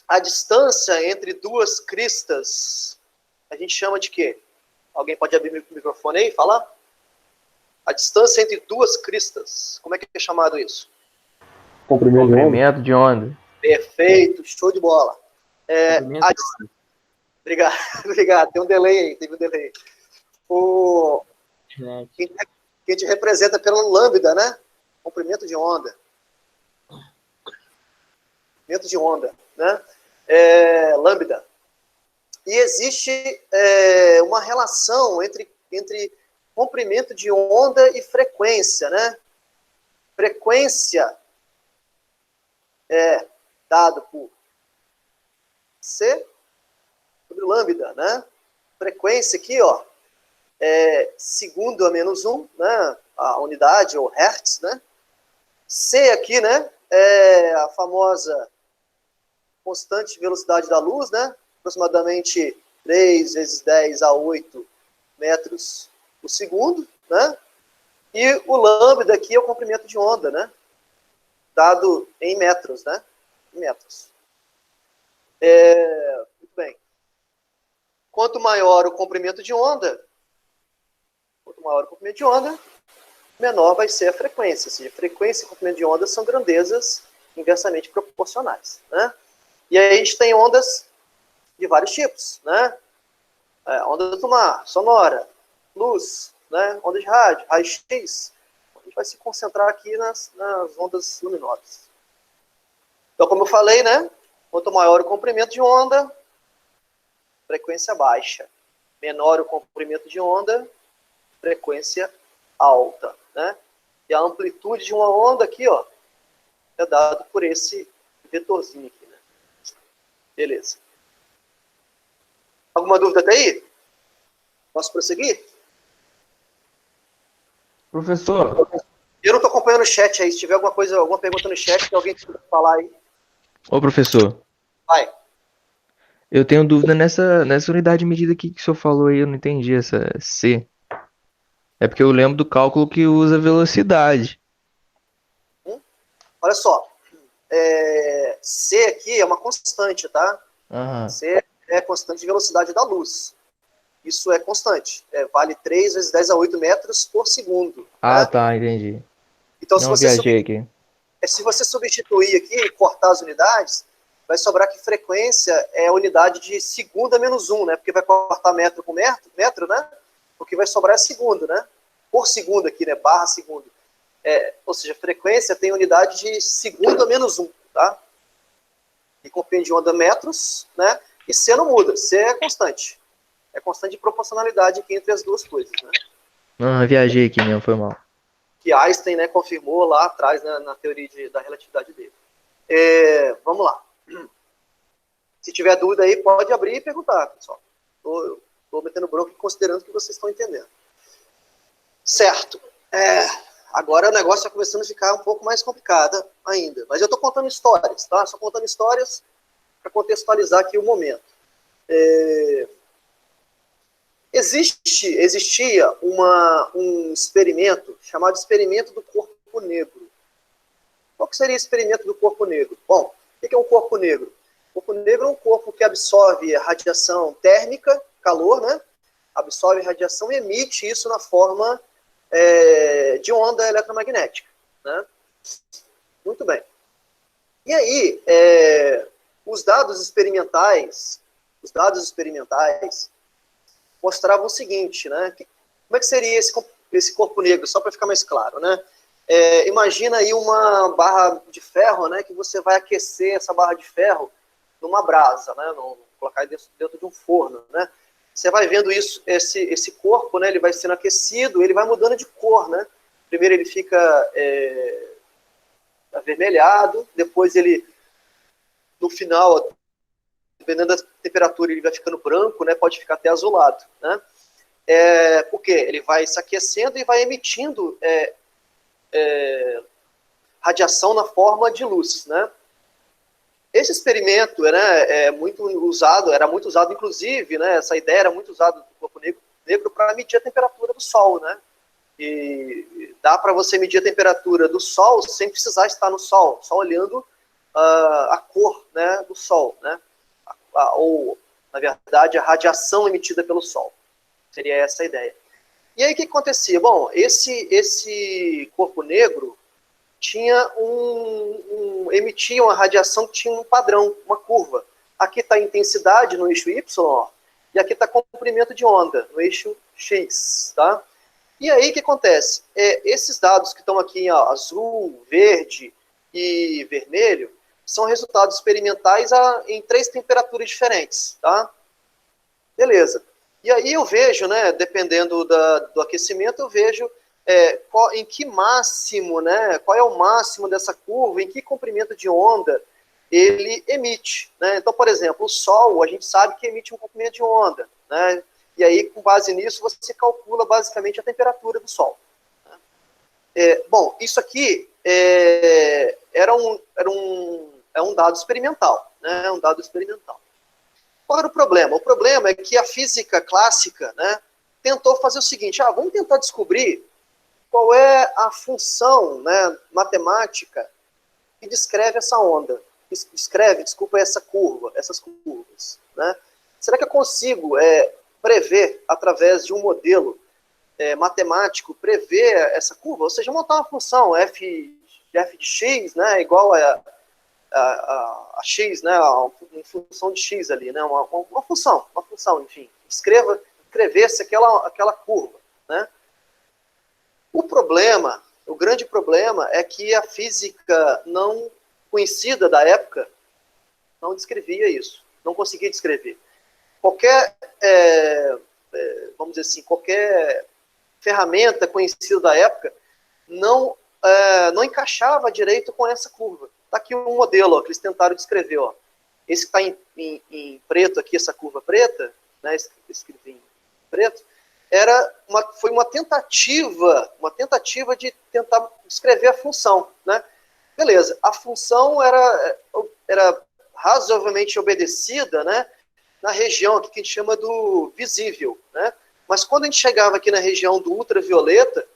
A distância entre duas cristas, a gente chama de quê? Alguém pode abrir o microfone aí e falar? A distância entre duas cristas, como é que é chamado isso? Comprimento de onda. Perfeito, show de bola. Obrigado, obrigado. Tem um delay aí, teve um delay. Que a gente representa pelo lambda, né? Comprimento de onda. Comprimento de onda, né? Lambda. E existe uma relação entre comprimento de onda e frequência, né? Frequência é dado por C sobre lambda, né? Frequência aqui, ó, segundo a menos 1, né? A unidade, ou hertz, né? C aqui, né? É a famosa constante de velocidade da luz, né? Aproximadamente 3 vezes 10 a 8 metros por segundo, né? E o lambda aqui é o comprimento de onda, né? Dado em metros, né? Em metros. Muito bem. Quanto maior o comprimento de onda, menor vai ser a frequência. Ou seja, frequência e comprimento de onda são grandezas inversamente proporcionais, né? E aí a gente tem ondas de vários tipos, né? Onda do mar, sonora, luz, né? Onda de rádio, raio-x. A gente vai se concentrar aqui nas ondas luminosas. Então, como eu falei, né? Quanto maior o comprimento de onda, frequência baixa. Menor o comprimento de onda, frequência alta, né? E a amplitude de uma onda aqui, ó, é dado por esse vetorzinho aqui, né? Beleza. Alguma dúvida até aí? Posso prosseguir? Professor. Eu não estou acompanhando o chat aí. Se tiver alguma pergunta no chat, que alguém precisa falar aí. Ô, professor. Vai. Eu tenho dúvida nessa unidade de medida aqui que o senhor falou aí, eu não entendi essa C. É porque eu lembro do cálculo que usa velocidade. Olha só. C aqui é uma constante, tá? Aham. C é a constante de velocidade da luz. Isso é constante. Vale 3 vezes 10 a 8 metros por segundo. Ah, né? tá, entendi. Então, Não viajei aqui. se você substituir aqui e cortar as unidades, vai sobrar que frequência é a unidade de segunda menos 1, né? Porque vai cortar metro com metro, né? O que vai sobrar é segundo, né? Por segundo aqui, né? Barra segundo. Ou seja, frequência tem unidade de segunda menos 1, tá? E comprimento de onda metros, né? E C não muda, C é constante. É constante de proporcionalidade aqui entre as duas coisas, né? Ah, viajei aqui mesmo, foi mal. Que Einstein, né, confirmou lá atrás, né, na teoria da relatividade dele. Vamos lá. Se tiver dúvida aí, pode abrir e perguntar, pessoal. Estou metendo bronca considerando que vocês estão entendendo. Certo. Agora o negócio está começando a ficar um pouco mais complicado ainda. Mas eu estou contando histórias, tá? Só contando histórias para contextualizar aqui o momento. Existia um experimento chamado experimento do corpo negro. Qual que seria o experimento do corpo negro? Bom, o que é um corpo negro? O corpo negro é um corpo que absorve radiação térmica, calor, né? Absorve radiação e emite isso na forma de onda eletromagnética, né? Muito bem. E aí, os dados experimentais mostravam o seguinte, né? Como é que seria esse corpo negro, só para ficar mais claro, né? Imagina aí uma barra de ferro, né, que você vai aquecer essa barra de ferro numa brasa, né, colocar dentro de um forno, né? Você vai vendo isso, esse corpo, né, ele vai sendo aquecido, ele vai mudando de cor, né? Primeiro ele fica avermelhado, depois ele, no final, dependendo da temperatura, ele vai ficando branco, né? Pode ficar até azulado, né? Por quê? Ele vai se aquecendo e vai emitindo radiação na forma de luz, né? Esse experimento, né, era muito usado, inclusive, né, essa ideia era muito usada do corpo negro para medir a temperatura do Sol, né? E dá para você medir a temperatura do Sol sem precisar estar no Sol, só olhando a cor, né, do Sol, né? Ou, na verdade, a radiação emitida pelo Sol. Seria essa a ideia. E aí o que acontecia? Bom, esse corpo negro tinha emitia uma radiação que tinha um padrão, uma curva. Aqui está a intensidade no eixo Y, e aqui está comprimento de onda no eixo X, tá? E aí o que acontece? Esses dados que estão aqui, ó, azul, verde e vermelho, são resultados experimentais em 3 temperaturas diferentes, tá? Beleza. E aí eu vejo, né, dependendo do aquecimento, eu vejo em que máximo, né, qual é o máximo dessa curva, em que comprimento de onda ele emite, né? Então, por exemplo, o Sol, a gente sabe que emite um comprimento de onda, né? E aí, com base nisso, você calcula basicamente a temperatura do Sol. Bom, isso aqui é um dado experimental, né? Um dado experimental. Qual era o problema? O problema é que a física clássica, né, tentou fazer o seguinte: vamos tentar descobrir qual é a função, né, matemática que descreve essa onda, desculpa, essa curva, essas curvas, né? Será que eu consigo prever, através de um modelo matemático, prever essa curva? Ou seja, montar uma função f de x, né, igual a x, né, em função de x ali, né, uma função, enfim, escrevesse aquela curva, né? O grande problema é que a física não conhecida da época não descrevia isso, não conseguia descrever. Qualquer, vamos dizer assim, qualquer ferramenta conhecida da época não encaixava direito com essa curva. Está aqui um modelo, ó, que eles tentaram descrever. Ó. Esse que está em preto aqui, essa curva preta, né, escrito em preto, foi uma tentativa de tentar descrever a função, né? Beleza, a função era razoavelmente obedecida, né, na região aqui que a gente chama do visível, né? Mas quando a gente chegava aqui na região do ultravioleta,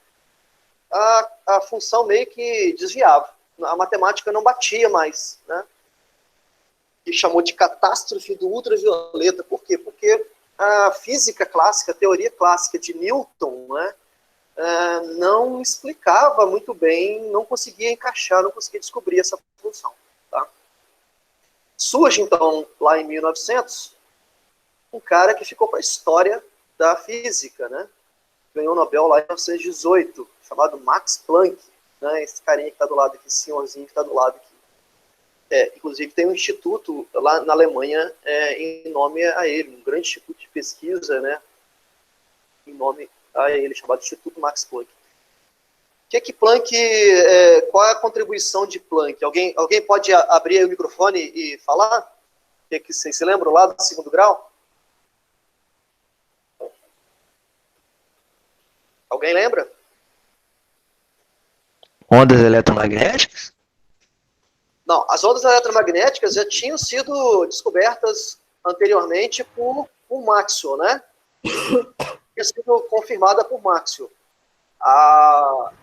a função meio que desviava. A matemática não batia mais, né? E chamou de catástrofe do ultravioleta. Por quê? Porque a física clássica, a teoria clássica de Newton, né, não explicava muito bem, não conseguia encaixar, não conseguia descobrir essa função. Tá? Surge, então, lá em 1900, um cara que ficou para a história da física, né? Ganhou o Nobel lá em 1918, chamado Max Planck, né? Esse carinha que está do lado aqui, esse senhorzinho que está do lado aqui. Inclusive tem um instituto lá na Alemanha em nome a ele, um grande instituto de pesquisa, né, em nome a ele, chamado Instituto Max Planck. Qual é a contribuição de Planck? Alguém pode abrir o microfone e falar? Que vocês se lembram lá do segundo grau? Alguém lembra? Ondas eletromagnéticas? Não, as ondas eletromagnéticas já tinham sido descobertas anteriormente por Maxwell, né? Tinha sido confirmada por Maxwell.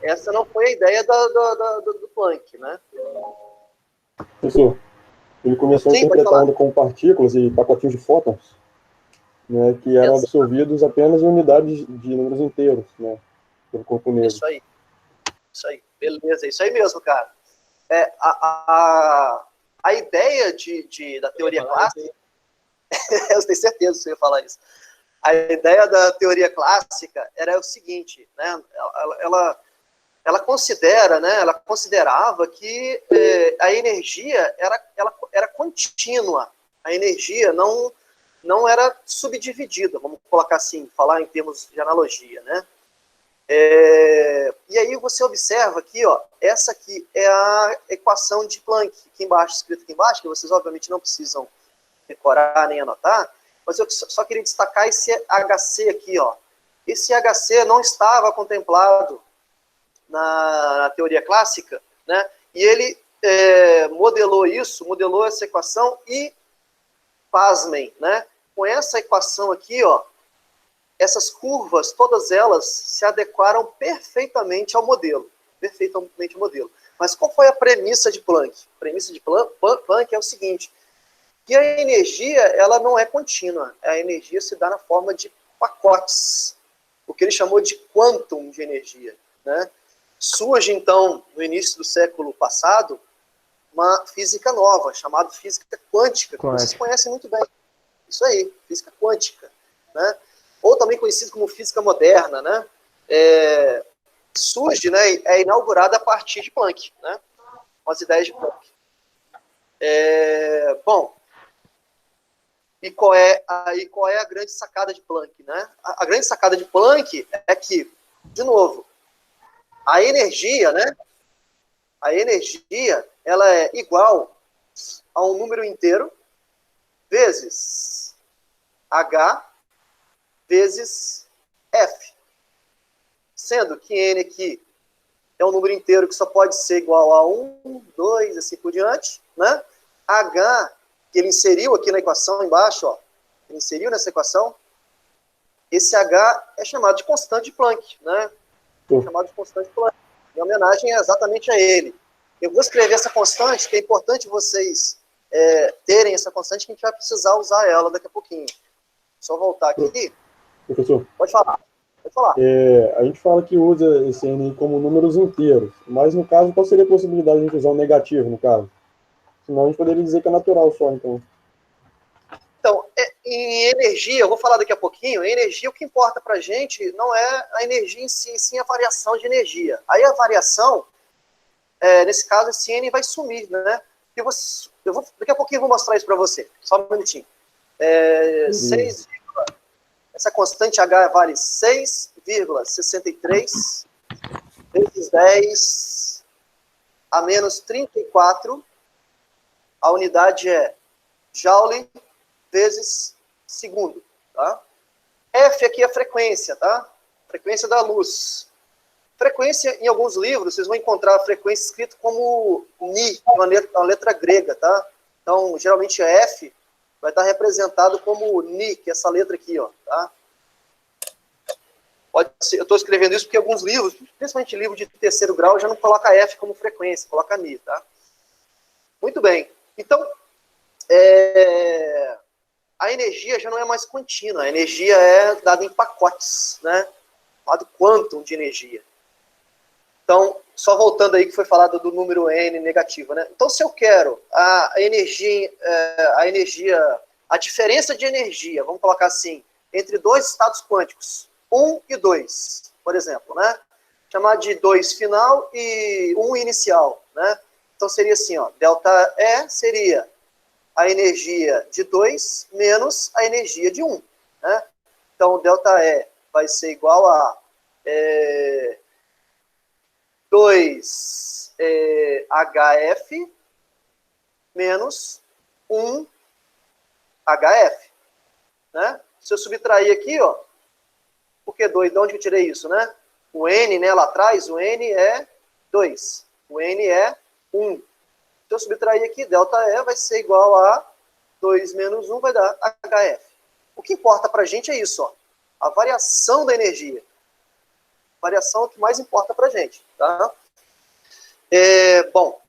Essa não foi a ideia do Planck, né? Professor, ele começou a interpretar a onda como partículas e pacotinhos de fótons, né, que eram absorvidos apenas em unidades de números inteiros, né, pelo corpo negro. Isso aí, beleza, isso aí mesmo, cara. A ideia da teoria clássica, eu tenho certeza que você ia falar isso. a ideia da teoria clássica era o seguinte, né? Ela considera, né? Ela considerava que a energia era contínua. A energia não era subdividida, vamos colocar assim, falar em termos de analogia, né? E aí você observa aqui, ó, essa aqui é a equação de Planck, aqui embaixo, escrito aqui embaixo, que vocês obviamente não precisam decorar nem anotar, mas eu só queria destacar esse HC aqui, ó. Esse HC não estava contemplado na teoria clássica, né? E ele modelou essa equação e, pasmem, né? Com essa equação aqui, ó, essas curvas, todas elas se adequaram perfeitamente ao modelo. Perfeitamente ao modelo. Mas qual foi a premissa de Planck? A premissa de Planck é o seguinte, que a energia, ela não é contínua. A energia se dá na forma de pacotes. O que ele chamou de quantum de energia, né? Surge, então, no início do século passado, uma física nova, chamada física quântica, que vocês conhecem muito bem. Isso aí, física quântica, né? Ou também conhecido como física moderna, né? Surge, né, é inaugurada a partir de Planck, né? Com as ideias de Planck. Bom, e qual é a grande sacada de Planck, né? A grande sacada de Planck é que, de novo, a energia, né? A energia, ela é igual a um número inteiro vezes H vezes F. Sendo que N aqui é um número inteiro que só pode ser igual a 1, 2, assim por diante, né? H, que ele inseriu aqui na equação embaixo, ó, ele inseriu nessa equação, esse H é chamado de constante de Planck, né? É chamado de constante de Planck. Em homenagem exatamente a ele. Eu vou escrever essa constante, que é importante vocês terem essa constante, que a gente vai precisar usar ela daqui a pouquinho. Só voltar aqui. Professor, pode falar. A gente fala que usa esse N como números inteiros, mas no caso, qual seria a possibilidade de a gente usar um negativo, no caso? Senão a gente poderia dizer que é natural só, então. Então, em energia, eu vou falar daqui a pouquinho, em energia o que importa pra gente não é a energia em si, sim a variação de energia. Aí a variação, nesse caso, esse N vai sumir, né? Daqui a pouquinho eu vou mostrar isso para você, só um minutinho. 6, essa constante H vale 6,63 vezes 10 a menos 34. A unidade é Joule vezes segundo, tá? F aqui é a frequência, tá? Frequência da luz. Frequência, em alguns livros, vocês vão encontrar a frequência escrita como Ni, uma letra grega, tá? Então, geralmente F vai estar representado como Ni, que é essa letra aqui, ó, tá? Pode ser, eu estou escrevendo isso porque alguns livros, principalmente livro de terceiro grau, já não coloca F como frequência, coloca Ni, tá? Muito bem. Então, a energia já não é mais contínua, a energia é dada em pacotes, né? Chamado quantum de energia. Então, só voltando aí que foi falado do número N negativo, né? Então, se eu quero a diferença de energia, vamos colocar assim, entre dois estados quânticos, 1 e 2, por exemplo, né? Chamar de 2 final e 1 inicial, né? Então, seria assim, ó, delta E seria a energia de 2 menos a energia de 1, né? Então, delta E vai ser igual a 2 HF menos 1 HF, né? Se eu subtrair aqui, ó, por que 2? De onde eu tirei isso, né? O N, né, lá atrás, o N é 2. O N é 1. Se eu subtrair aqui, delta E vai ser igual a 2 menos 1 vai dar HF. O que importa pra gente é isso, ó, a variação da energia. Variação é o que mais importa pra gente, tá? Bom,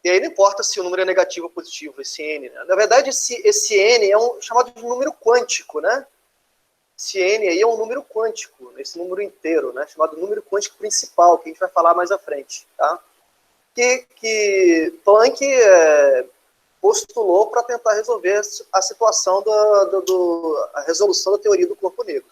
e aí não importa se o número é negativo ou positivo, esse N, né? Na verdade, esse N é chamado de número quântico, né? Esse N aí é um número quântico, esse número inteiro, né? Chamado número quântico principal, que a gente vai falar mais à frente, tá? Que Planck postulou para tentar resolver a situação a resolução da teoria do corpo negro.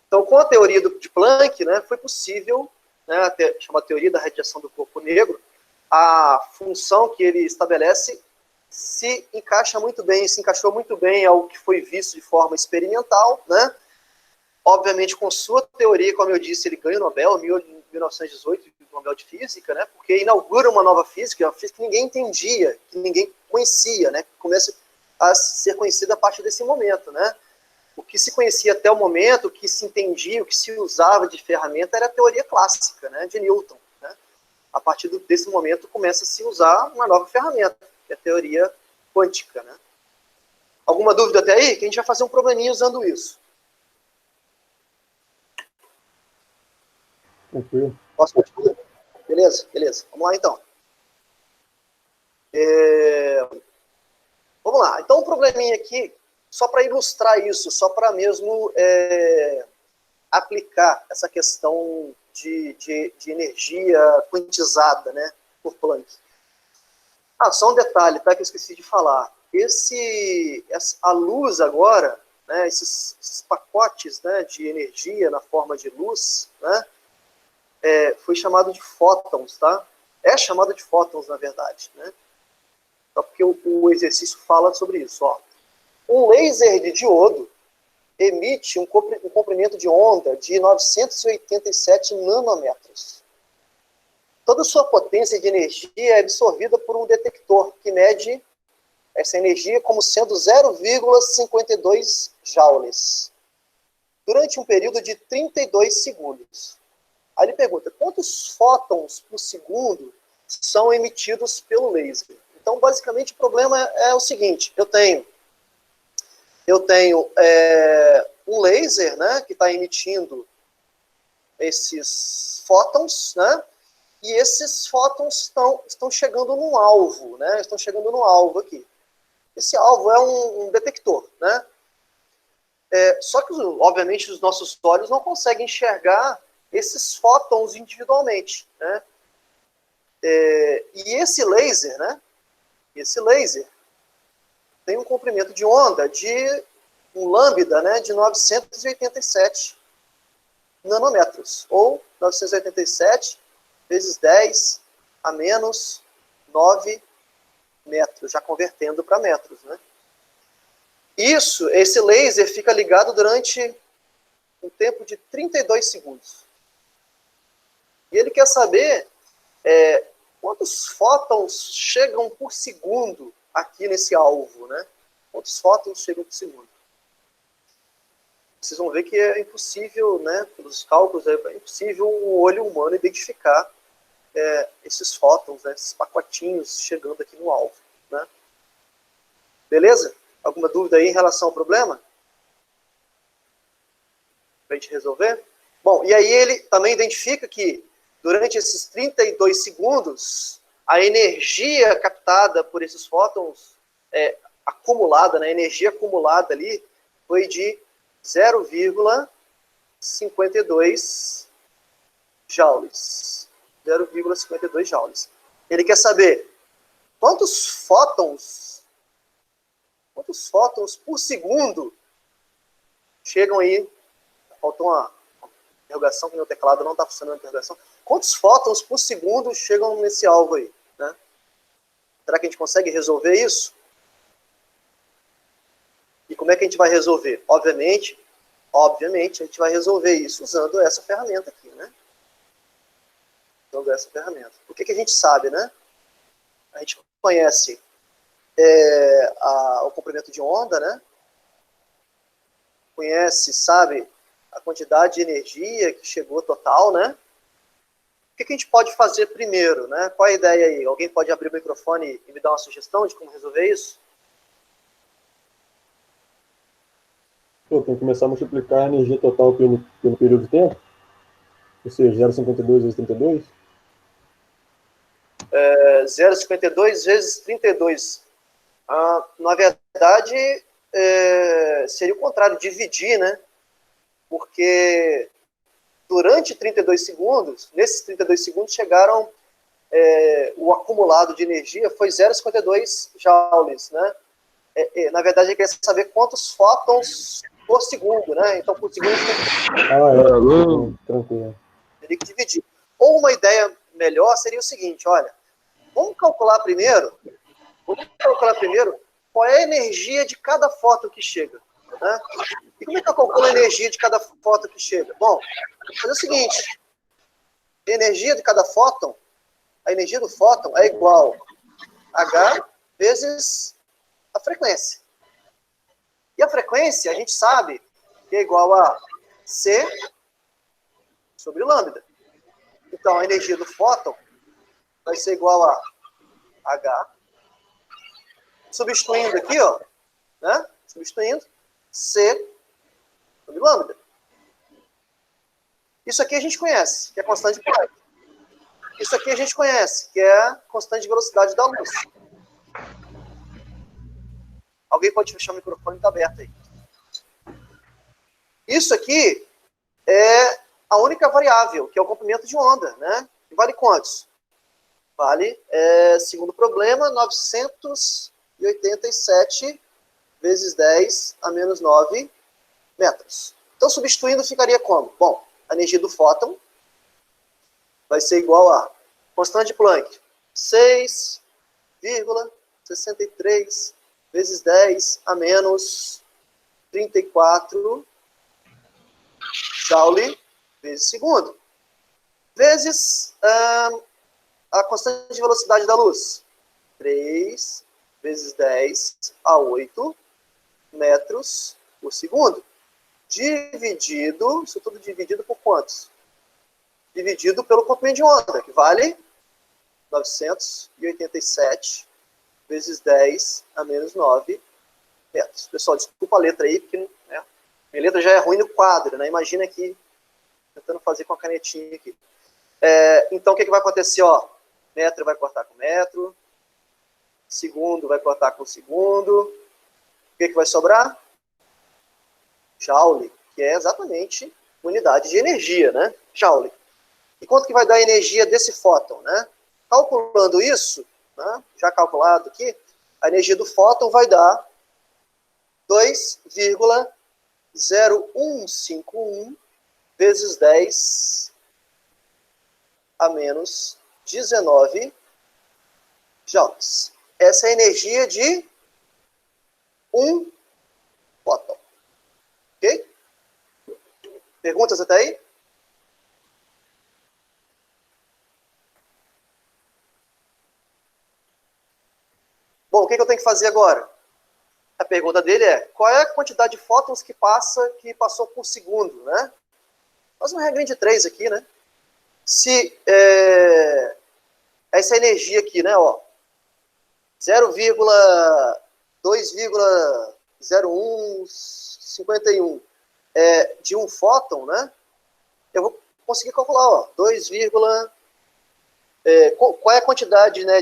Então, com a teoria de Planck, né, foi possível, né, chama teoria da radiação do corpo negro, a função que ele estabelece se encaixou muito bem ao que foi visto de forma experimental, né? Obviamente, com sua teoria, como eu disse, ele ganha o Nobel em 1918, o Nobel de Física, né? Porque inaugura uma nova física, uma física que ninguém entendia, que ninguém conhecia, né? Que começa a ser conhecida a partir desse momento, né? O que se conhecia até o momento, o que se entendia, o que se usava de ferramenta era a teoria clássica, né? De Newton, né? A partir desse momento começa a se usar uma nova ferramenta, que é a teoria quântica, né? Alguma dúvida até aí? Que a gente vai fazer um probleminha usando isso. Tranquilo. Posso continuar? Beleza? Beleza. Vamos lá, então. Vamos lá. Então, um probleminha aqui, só para ilustrar isso, só para mesmo aplicar essa questão de energia quantizada, né, por Planck. Só um detalhe, tá, que eu esqueci de falar. A luz agora, né, esses pacotes, né, de energia na forma de luz, né, foi chamado de fótons, tá? É chamado de fótons, na verdade, né? Só porque o exercício fala sobre isso, ó. Um laser de diodo emite um comprimento de onda de 987 nanômetros. Toda sua potência de energia é absorvida por um detector que mede essa energia como sendo 0,52 joules durante um período de 32 segundos. Aí ele pergunta, quantos fótons por segundo são emitidos pelo laser? Então, basicamente, o problema é o seguinte, eu tenho um laser, né, que está emitindo esses fótons, né, e esses fótons estão chegando num alvo, né, estão chegando num alvo aqui. Esse alvo é um detector, né, só que, obviamente, os nossos olhos não conseguem enxergar esses fótons individualmente, né? E esse laser, né? Esse laser tem um comprimento de onda de um lambda, né? De 987 nanômetros, ou 987 vezes 10 a menos 9 metros, já convertendo para metros, né? Esse laser fica ligado durante um tempo de 32 segundos. E ele quer saber quantos fótons chegam por segundo aqui nesse alvo, né? Quantos fótons chegam por segundo? Vocês vão ver que é impossível, né? Pelos cálculos, é impossível o olho humano identificar esses fótons, né? Esses pacotinhos chegando aqui no alvo, né? Beleza? Alguma dúvida aí em relação ao problema? Para a gente resolver? Bom, e aí ele também identifica que durante esses 32 segundos, a energia captada por esses fótons acumulada, né, a energia acumulada ali, foi de 0,52 joules. 0,52 joules. Ele quer saber quantos fótons por segundo chegam aí. Faltou uma interrogação, que meu teclado não está funcionando a interrogação. Quantos fótons por segundo chegam nesse alvo aí, né? Será que a gente consegue resolver isso? E como é que a gente vai resolver? Obviamente, a gente vai resolver isso usando essa ferramenta aqui, né? Usando essa ferramenta. O que a gente sabe, né? A gente conhece o comprimento de onda, né? Sabe a quantidade de energia que chegou total, né? O que a gente pode fazer primeiro, né? Qual a ideia aí? Alguém pode abrir o microfone e me dar uma sugestão de como resolver isso? Tem que começar a multiplicar a energia total pelo período de tempo, ou seja, 0,52 vezes 32. 0,52 vezes 32. Na verdade, seria o contrário, dividir, né? Porque durante 32 segundos, nesses 32 segundos chegaram o acumulado de energia foi 0,52 joules, né? Na verdade, ele quer saber quantos fótons por segundo, né? Então, por segundo, Tranquilo. teria que dividir. Ou uma ideia melhor seria o seguinte, olha, vamos calcular primeiro qual é a energia de cada fóton que chega, né? E como é que eu calculo a energia de cada fóton que chega? Bom, vou fazer o seguinte, a energia de cada fóton, a energia do fóton é igual a H vezes a frequência. E a frequência, a gente sabe que é igual a C sobre lambda. Então, a energia do fóton vai ser igual a H, substituindo aqui, ó, né? Substituindo C sobre lambda. Isso aqui a gente conhece, que é a constante de Planck. Isso aqui a gente conhece, que é a constante de velocidade da luz. Alguém pode fechar o microfone, está aberto aí. Isso aqui é a única variável, que é o comprimento de onda, né? E vale quantos? Vale, segundo problema, 987 vezes 10 a menos 9 metros. Então, substituindo, ficaria como? Bom, a energia do fóton vai ser igual a constante de Planck, 6,63 vezes 10 a menos 34 joule vezes segundo, vezes a constante de velocidade da luz, 3 vezes 10 a 8 metros por segundo, dividido, isso tudo dividido por quantos? Dividido pelo comprimento de onda, que vale 987 vezes 10 a menos 9 metros. Pessoal, desculpa a letra aí, porque né, minha letra já é ruim no quadro, né? Imagina aqui, tentando fazer com a canetinha aqui. Então, o que vai acontecer? Ó, metro vai cortar com metro, segundo vai cortar com segundo. O que vai sobrar? Joule, que é exatamente unidade de energia, né? Joule. E quanto que vai dar a energia desse fóton, né? Calculando isso, né, já calculado aqui, a energia do fóton vai dar 2,0151 vezes 10 a menos 19 joules. Essa é a energia de um fóton. Ok? Perguntas até aí? Bom, o que eu tenho que fazer agora? A pergunta dele é, qual é a quantidade de fótons que passou por segundo, né? Faz uma regrinha de 3 aqui, né? Se essa energia aqui, né, ó, 0,2,0151 de um fóton, né? Eu vou conseguir calcular, ó, qual é a quantidade, né,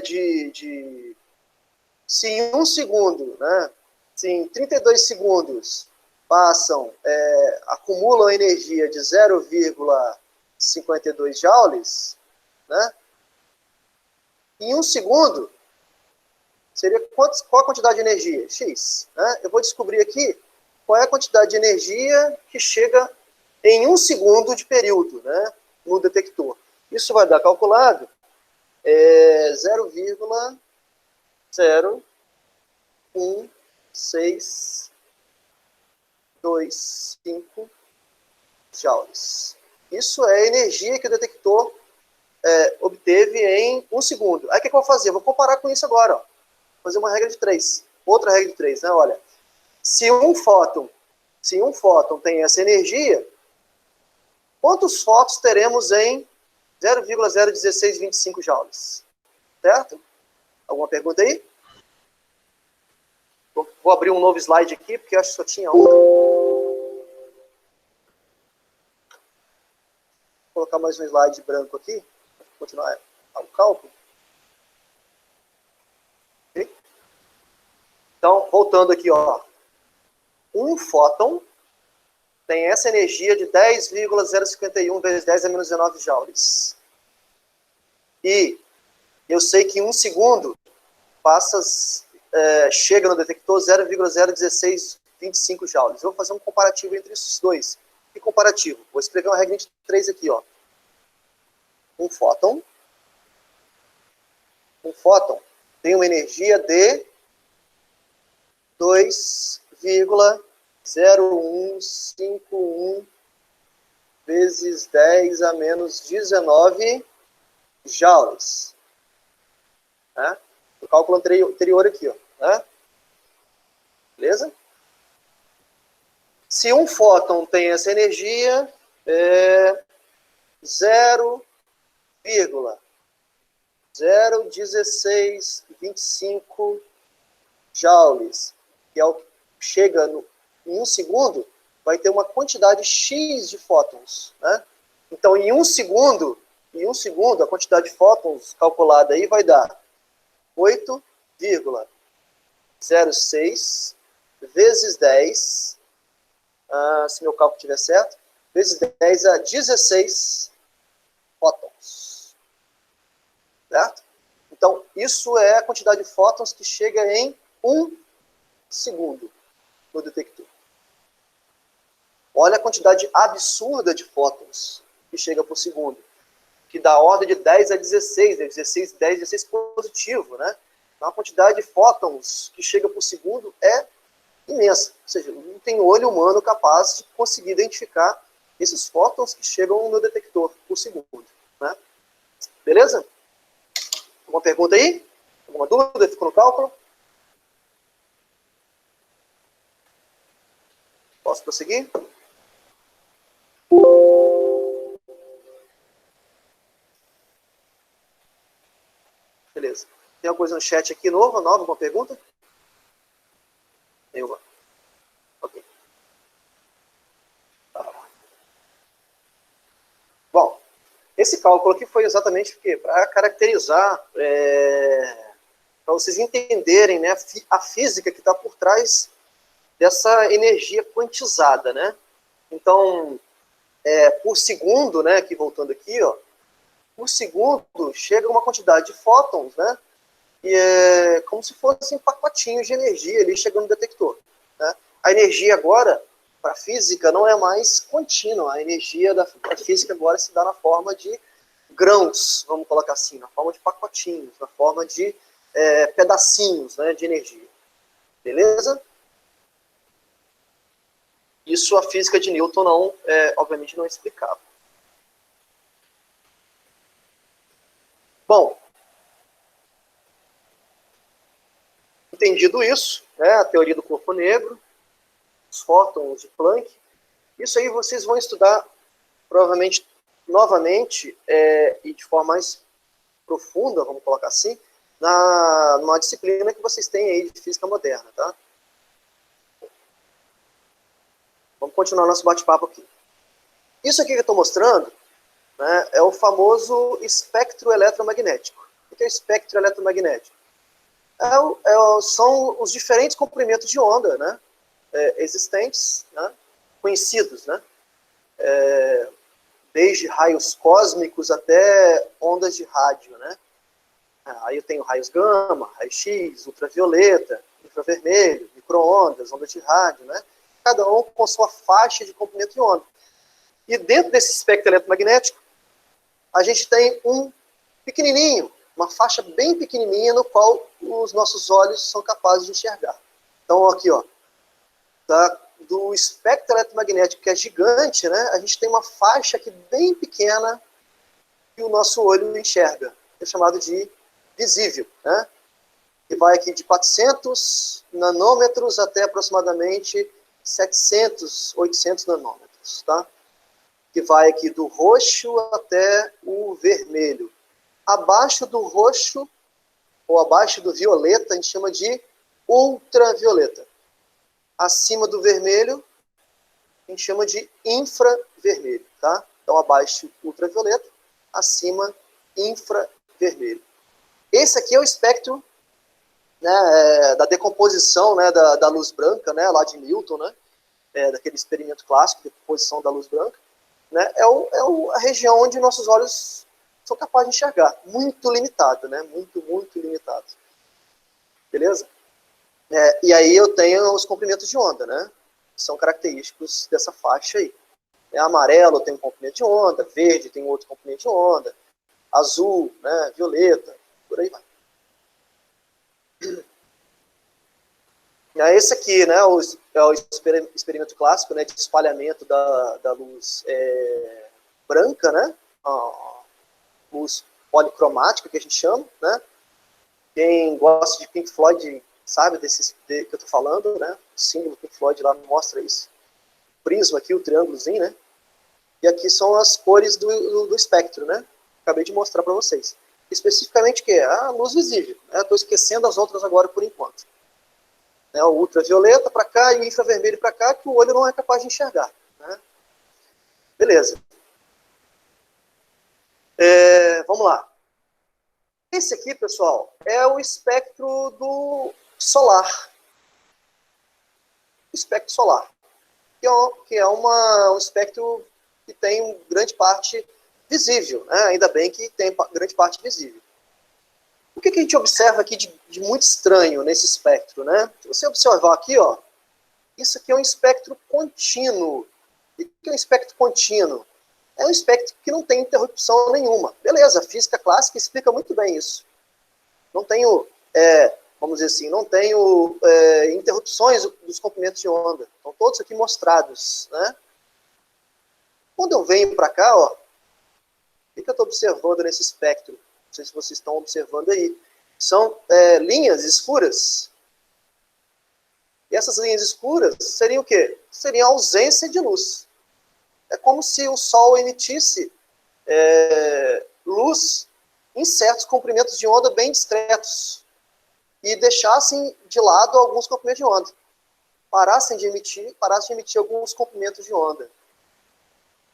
se em 1 segundo, né, se em 32 segundos acumulam energia de 0,52 joules, né, em 1 segundo, seria qual a quantidade de energia? X. Né? Eu vou descobrir aqui qual é a quantidade de energia que chega em 1 segundo de período, né, no detector. Isso vai dar calculado 0,0162,5 joules. Isso é a energia que o detector obteve em 1 segundo. Aí o que eu vou fazer? Eu vou comparar com isso agora. Ó. Fazer uma regra de 3. Outra regra de 3, né? Olha, se um fóton tem essa energia, quantos fótons teremos em 0,01625 joules? Certo? Alguma pergunta aí? Vou abrir um novo slide aqui, porque eu acho que só tinha um. Vou colocar mais um slide branco aqui, para continuar o cálculo. Okay? Então, voltando aqui, ó. Um fóton tem essa energia de 10,051 vezes 10 a menos 19 joules. E Eu sei que em 1 segundo chega no detector 0,01625 joules. Eu vou fazer um comparativo entre esses dois. Que comparativo? Vou escrever uma regra de 3 aqui, ó. Um fóton tem uma energia de 2,0151 vezes 10 a menos 19 joules. Né? O cálculo anterior aqui, ó. Né? Beleza? Se um fóton tem essa energia, 0,01625 joules, que é o que chega em 1 segundo, vai ter uma quantidade X de fótons. Né? Então, em 1 segundo, a quantidade de fótons calculada aí vai dar 8,06 vezes 10, se meu cálculo estiver certo, vezes 10 a 16 fótons. Certo? Então, isso é a quantidade de fótons que chega em 1 segundo no detector. Olha a quantidade absurda de fótons que chega por segundo, que dá ordem de 10 a 16, né? 16, 10, 16 positivo, né? Então, a quantidade de fótons que chega por segundo é imensa. Ou seja, não tem olho humano capaz de conseguir identificar esses fótons que chegam no detector por segundo. Né? Beleza? Alguma pergunta aí? Alguma dúvida? Ficou no cálculo? Posso prosseguir? Beleza. Tem alguma coisa no chat aqui nova? Alguma pergunta? Nenhuma. Ok. Bom, esse cálculo aqui foi exatamente para caracterizar, para vocês entenderem, né, a física que está por trás dessa energia quantizada, né? Então, por segundo, né, aqui voltando aqui, ó, por segundo chega uma quantidade de fótons, né? E é como se fossem pacotinhos de energia ali chegando no detector. Né? A energia agora, para a física, não é mais contínua. A energia da física agora se dá na forma de grãos, vamos colocar assim, na forma de pacotinhos, na forma de pedacinhos, né, de energia. Beleza? Isso a física de Newton não, obviamente não explicava. Bom, entendido isso, né, a teoria do corpo negro, os fótons de Planck, isso aí vocês vão estudar provavelmente novamente e de forma mais profunda, vamos colocar assim, numa disciplina que vocês têm aí de física moderna, tá? Vamos continuar nosso bate-papo aqui. Isso aqui que eu estou mostrando, né, é o famoso espectro eletromagnético. O que é o espectro eletromagnético? São os diferentes comprimentos de onda, né, existentes, né, conhecidos, né, desde raios cósmicos até ondas de rádio, né. Aí eu tenho raios gama, raio-x, ultravioleta, infravermelho, micro-ondas, ondas de rádio, né, cada um com sua faixa de comprimento de onda. E dentro desse espectro eletromagnético, a gente tem um pequenininho, uma faixa bem pequenininha no qual os nossos olhos são capazes de enxergar. Então, aqui, ó, do espectro eletromagnético, que é gigante, né, a gente tem uma faixa aqui bem pequena que o nosso olho enxerga, que é chamado de visível, né, que vai aqui de 400 nanômetros até aproximadamente 700, 800 nanômetros, tá? Que vai aqui do roxo até o vermelho. Abaixo do roxo, ou abaixo do violeta, a gente chama de ultravioleta. Acima do vermelho, a gente chama de infravermelho, tá? Então, abaixo ultravioleta, acima infravermelho. Esse aqui é o espectro, né, da decomposição, né, da luz branca, né, lá de Newton, né, daquele experimento clássico de decomposição da luz branca, né, a região onde nossos olhos sou capaz de enxergar. Muito limitado, né? Muito, muito limitado. Beleza? E aí eu tenho os comprimentos de onda, né? Que são característicos dessa faixa aí. Amarelo tem um comprimento de onda, verde tem outro comprimento de onda, azul, né? Violeta, por aí vai. Esse aqui, né, é o experimento clássico, né, de espalhamento da luz branca, né, a luz policromática, que a gente chama, né. Quem gosta de Pink Floyd sabe que eu estou falando, né, o símbolo Pink Floyd lá mostra isso. O prisma aqui, o triângulozinho, né, e aqui são as cores do espectro, né, acabei de mostrar para vocês. Especificamente o que? A luz visível, né, estou esquecendo as outras agora por enquanto. O ultravioleta para cá e o infravermelho para cá, que o olho não é capaz de enxergar. Né? Beleza. Vamos lá. Esse aqui, pessoal, é o espectro do solar. O espectro solar. Que é um espectro que tem grande parte visível. Né? Ainda bem que tem grande parte visível. O que a gente observa aqui de muito estranho nesse espectro, né? Se você observar aqui, ó, isso aqui é um espectro contínuo. E o que é um espectro contínuo? É um espectro que não tem interrupção nenhuma. Beleza, a física clássica explica muito bem isso. Não tenho, vamos dizer assim, não tenho interrupções dos comprimentos de onda. Estão todos aqui mostrados, né? Quando eu venho para cá, ó, o que eu estou observando nesse espectro? Não sei se vocês estão observando aí. São linhas escuras. E essas linhas escuras seriam o quê? Seriam a ausência de luz. É como se o Sol emitisse luz em certos comprimentos de onda bem discretos e deixassem de lado alguns comprimentos de onda. Parassem de emitir alguns comprimentos de onda.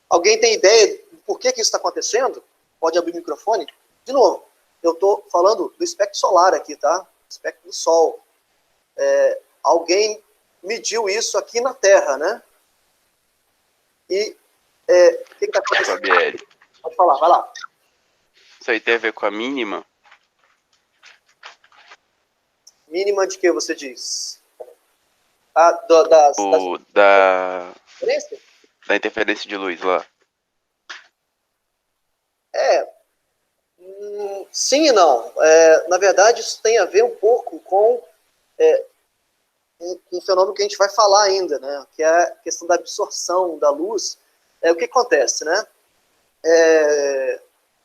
Alguém tem ideia de por que isso está acontecendo? Pode abrir o microfone? De novo, eu estou falando do espectro solar aqui, tá? Espectro do Sol. Alguém mediu isso aqui na Terra, né? E o que está acontecendo? Fabielle. Pode falar, vai lá. Isso aí tem a ver com a mínima? Mínima de que você diz? Da interferência de luz lá. Sim e não. Na verdade, isso tem a ver um pouco com um fenômeno que a gente vai falar ainda, né? Que é a questão da absorção da luz. O que acontece, né?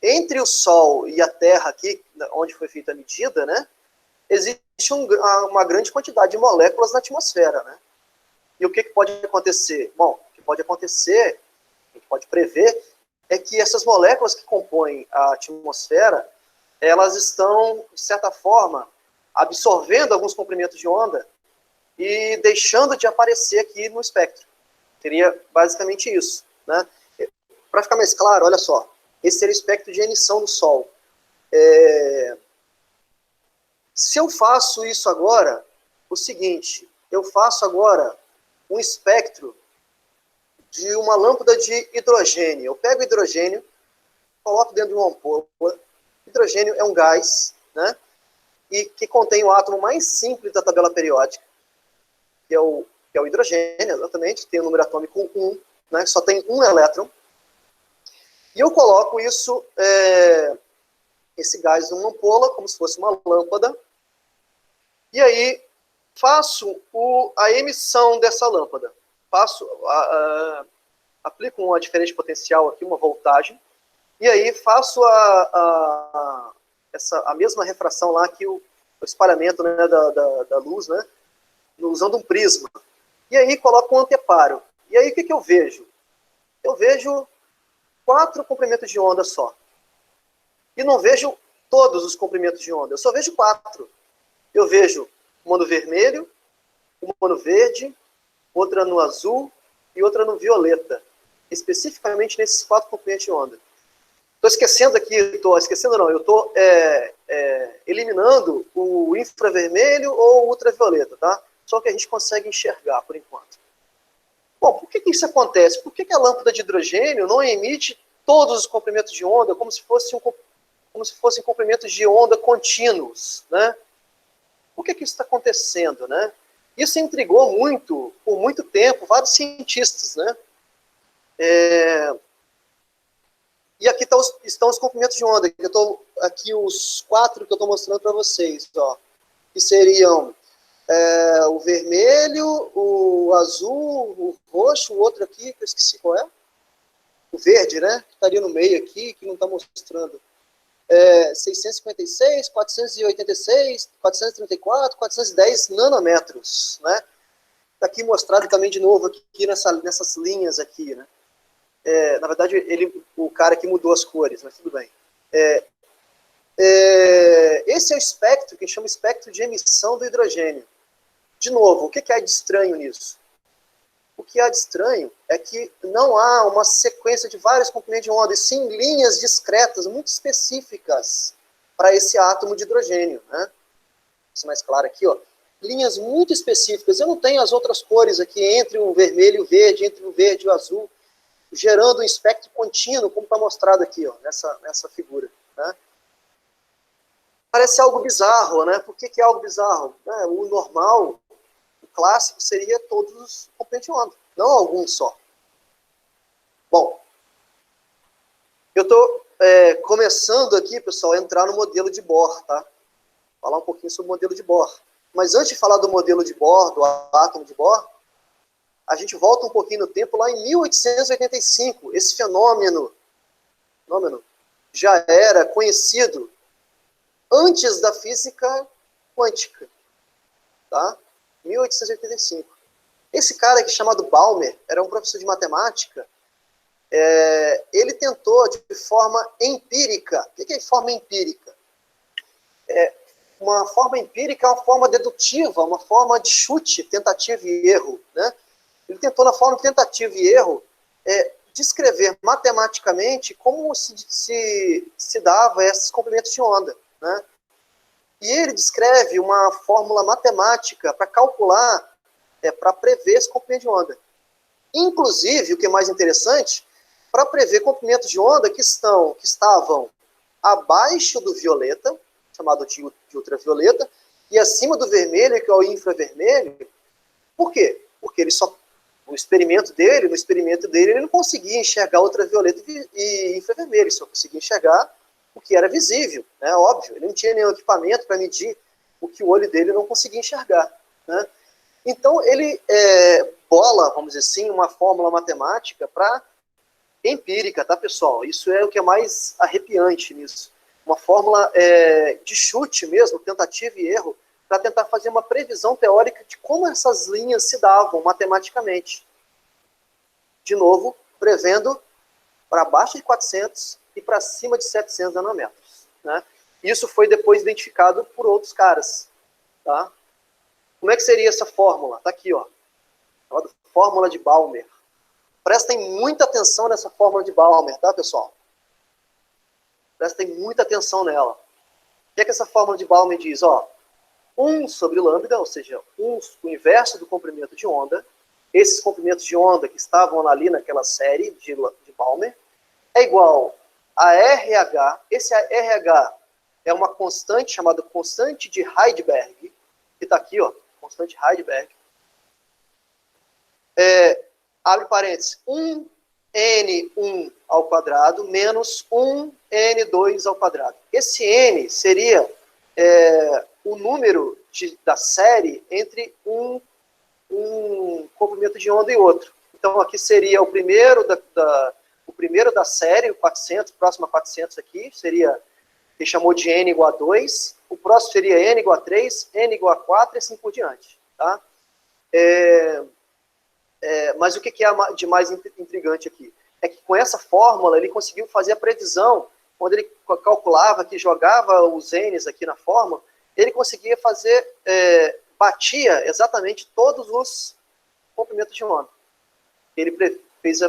Entre o Sol e a Terra aqui, onde foi feita a medida, né? Existe uma grande quantidade de moléculas na atmosfera, né? E o que pode acontecer? Bom, o que pode acontecer, a gente pode prever, é que essas moléculas que compõem a atmosfera, elas estão, de certa forma, absorvendo alguns comprimentos de onda e deixando de aparecer aqui no espectro. Seria basicamente isso. Né? Para ficar mais claro, olha só, esse seria o espectro de emissão do Sol. Se eu faço isso agora, o seguinte, eu faço agora um espectro de uma lâmpada de hidrogênio. Eu pego hidrogênio, coloco dentro de uma ampola. Hidrogênio é um gás, né? E que contém o átomo mais simples da tabela periódica, que é o hidrogênio, exatamente, tem o número atômico 1, né? Só tem um elétron. E eu coloco isso, esse gás numa ampola, como se fosse uma lâmpada, e aí faço a emissão dessa lâmpada. Aplico uma diferente potencial aqui, uma voltagem, e aí faço a mesma refração lá que o espalhamento, né, da luz, né, usando um prisma. E aí coloco um anteparo. E aí o que eu vejo? Eu vejo 4 comprimentos de onda só. E não vejo todos os comprimentos de onda, eu só vejo 4. Eu vejo uma no vermelho, uma no verde, outra no azul e outra no violeta. Especificamente nesses 4 comprimentos de onda. Estou esquecendo aqui, eu estou eliminando o infravermelho ou o ultravioleta, tá? Só que a gente consegue enxergar por enquanto. Bom, por que isso acontece? Por que a lâmpada de hidrogênio não emite todos os comprimentos de onda como se fossem comprimentos de onda contínuos, né? Por que isso está acontecendo, né? Isso intrigou muito, por muito tempo, vários cientistas, né? E aqui estão os comprimentos de onda. Aqui os 4 que eu estou mostrando para vocês, ó, que seriam o vermelho, o azul, o roxo, o outro aqui, que eu esqueci qual é. O verde, né? Que estaria no meio aqui, que não está mostrando. 656, 486, 434, 410 nanômetros, né? Está aqui mostrado também de novo aqui nessas linhas aqui, né? Na verdade, o cara que mudou as cores, mas tudo bem. Esse é o espectro, que chama espectro de emissão do hidrogênio. De novo, o que há de estranho nisso? O que há de estranho é que não há uma sequência de vários comprimentos de onda, e sim linhas discretas, muito específicas para esse átomo de hidrogênio, né? Isso mais claro aqui, ó. Linhas muito específicas. Eu não tenho as outras cores aqui, entre o vermelho e o verde, entre o verde e o azul, gerando um espectro contínuo, como está mostrado aqui, ó, nessa figura, né? Parece algo bizarro, né? Por que é algo bizarro? O normal, o clássico, seria todos os comprimentos de onda, não alguns só. Bom, eu estou começando aqui, pessoal, a entrar no modelo de Bohr, tá? Falar um pouquinho sobre o modelo de Bohr. Mas antes de falar do modelo de Bohr, do átomo de Bohr, a gente volta um pouquinho no tempo, lá em 1885. Esse fenômeno já era conhecido antes da física quântica, tá? 1885. Esse cara aqui, chamado Balmer, era um professor de matemática. Ele tentou de forma empírica. O que é forma empírica? Uma forma empírica é uma forma dedutiva, uma forma de chute, tentativa e erro, né? Ele tentou, na forma de tentativa e erro, descrever matematicamente como se dava esses comprimentos de onda, né? E ele descreve uma fórmula matemática para calcular, para prever esse comprimento de onda. Inclusive, o que é mais interessante, para prever comprimentos de onda que estavam abaixo do violeta, chamado de ultravioleta, e acima do vermelho, que é o infravermelho. Por quê? Porque no experimento dele, ele não conseguia enxergar ultravioleta e infravermelho, ele só conseguia enxergar o que era visível, né? Óbvio, ele não tinha nenhum equipamento para medir o que o olho dele não conseguia enxergar, né? Então ele bola, vamos dizer assim, uma fórmula matemática para empírica, tá, pessoal? Isso é o que é mais arrepiante nisso. Uma fórmula de chute mesmo, tentativa e erro, para tentar fazer uma previsão teórica de como essas linhas se davam matematicamente. De novo, prevendo para baixo de 400 e para cima de 700 nanômetros, né? Isso foi depois identificado por outros caras, tá? Como é que seria essa fórmula? Tá aqui, ó. Fórmula de Balmer. Prestem muita atenção nessa fórmula de Balmer, tá, pessoal? Prestem muita atenção nela. O que essa fórmula de Balmer diz? Ó, 1 sobre lambda, ou seja, o inverso do comprimento de onda. Esses comprimentos de onda que estavam ali naquela série de Balmer é igual a RH. Esse RH é uma constante chamada constante de Heidelberg, que está aqui, ó, constante Heidelberg. Abre parênteses, 1n1 ao quadrado menos 1n2 ao quadrado. Esse n seria o número da série entre um comprimento de onda e outro. Então, aqui seria o primeiro da série, o 400, próximo a 400 aqui, seria, ele chamou de n igual a 2, o próximo seria n igual a 3, n igual a 4 e assim por diante. Tá? Mas o que é de mais intrigante aqui? É que com essa fórmula ele conseguiu fazer a previsão, quando ele calculava, que jogava os n's aqui na fórmula, ele conseguia fazer, batia exatamente todos os comprimentos de onda. Ele fez,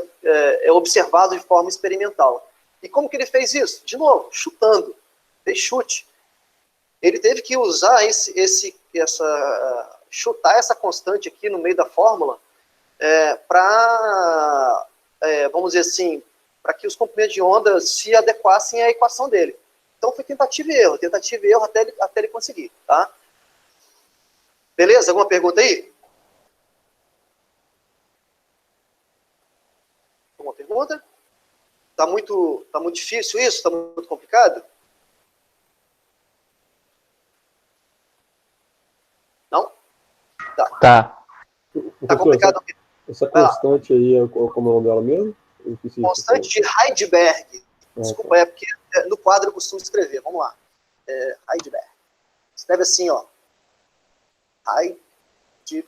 observado de forma experimental. E como que ele fez isso? De novo, chutando, fez chute. Ele teve que usar chutar essa constante aqui no meio da fórmula, para, vamos dizer assim, para que os comprimentos de onda se adequassem à equação dele. Então foi tentativa e erro até ele conseguir, tá? Beleza? Alguma pergunta aí? Alguma pergunta? Tá muito difícil isso? Tá muito complicado? Não? Tá. Tá complicado? Essa constante aí, como é o nome dela mesmo? Constante de Heidelberg. Desculpa, é porque no quadro eu costumo escrever. Vamos lá. Heidelberg. Escreve assim, ó. Heidelberg.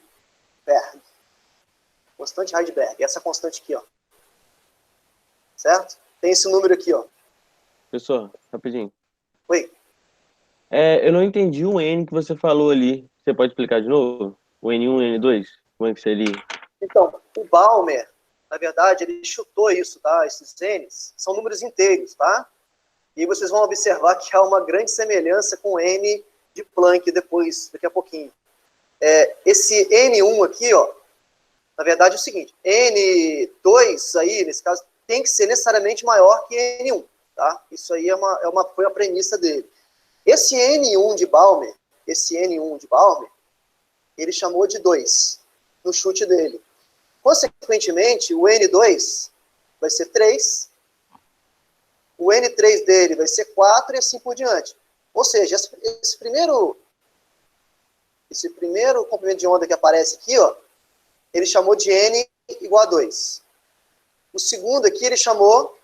Constante Heidelberg. Essa constante aqui, ó. Certo? Tem esse número aqui, ó. Professor, rapidinho. Oi. Eu não entendi o N que você falou ali. Você pode explicar de novo? O N1 e o N2? Como é que seria? Então, o Balmer, na verdade, ele chutou isso, tá? Esses N's são números inteiros, tá? E vocês vão observar que há uma grande semelhança com o N de Planck depois, daqui a pouquinho. Esse N1 aqui, ó, na verdade é o seguinte, N2 aí, nesse caso, tem que ser necessariamente maior que N1, tá? Isso aí foi a premissa dele. Esse N1 de Balmer, ele chamou de 2 no chute dele. Consequentemente, o N2 vai ser 3, o N3 dele vai ser 4 e assim por diante. Ou seja, esse primeiro comprimento de onda que aparece aqui, ó, ele chamou de N igual a 2. O segundo aqui ele chamou,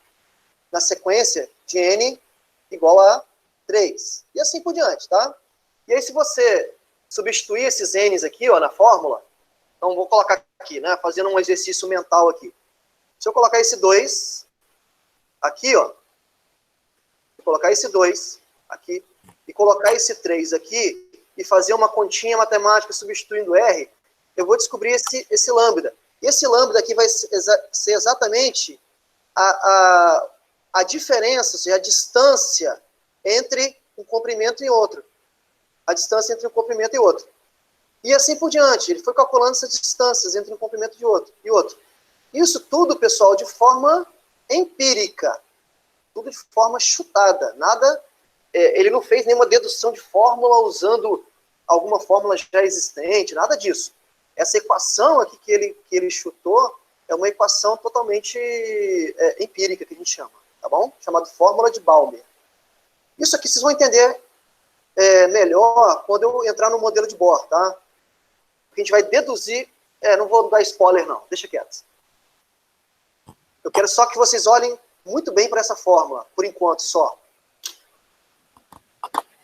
na sequência, de N igual a 3. E assim por diante, tá? E aí, se você substituir esses N's aqui, ó, na fórmula, então vou colocar aqui, né, fazendo um exercício mental aqui. Se eu colocar esse 2 aqui, ó, colocar esse 2 aqui, e colocar esse 3 aqui, e fazer uma continha matemática substituindo R, eu vou descobrir esse lambda. E esse lambda aqui vai ser exatamente a diferença, ou seja, a distância entre um comprimento e outro. A distância entre um comprimento e outro. E assim por diante. Ele foi calculando essas distâncias entre um comprimento e outro. Isso tudo, pessoal, de forma empírica. Tudo de forma chutada. Nada, ele não fez nenhuma dedução de fórmula usando alguma fórmula já existente, nada disso. Essa equação aqui que ele chutou é uma equação totalmente empírica, que a gente chama, tá bom? Chamada fórmula de Balmer. Isso aqui vocês vão entender melhor quando eu entrar no modelo de Bohr, tá? A gente vai deduzir... não vou dar spoiler, não. Deixa quieto. Eu quero só que vocês olhem muito bem para essa fórmula, por enquanto só.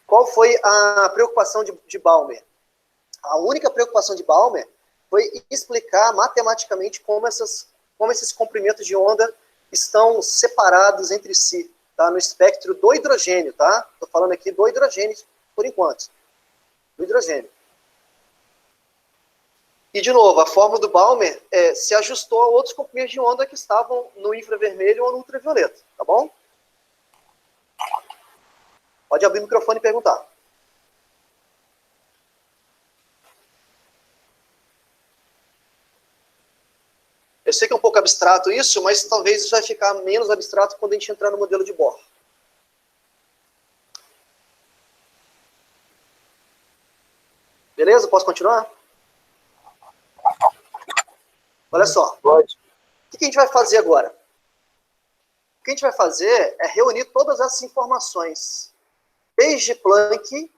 Qual foi a preocupação de Balmer? A única preocupação de Balmer foi explicar matematicamente como esses comprimentos de onda estão separados entre si, tá? No espectro do hidrogênio, tá? Estou falando aqui do hidrogênio, por enquanto. Do hidrogênio. E, de novo, a fórmula do Balmer se ajustou a outros comprimentos de onda que estavam no infravermelho ou no ultravioleta, tá bom? Pode abrir o microfone e perguntar. Eu sei que é um pouco abstrato isso, mas talvez isso vai ficar menos abstrato quando a gente entrar no modelo de Bohr. Beleza? Posso continuar? Olha só. Pode. O que a gente vai fazer agora? O que a gente vai fazer é reunir todas essas informações, desde Planck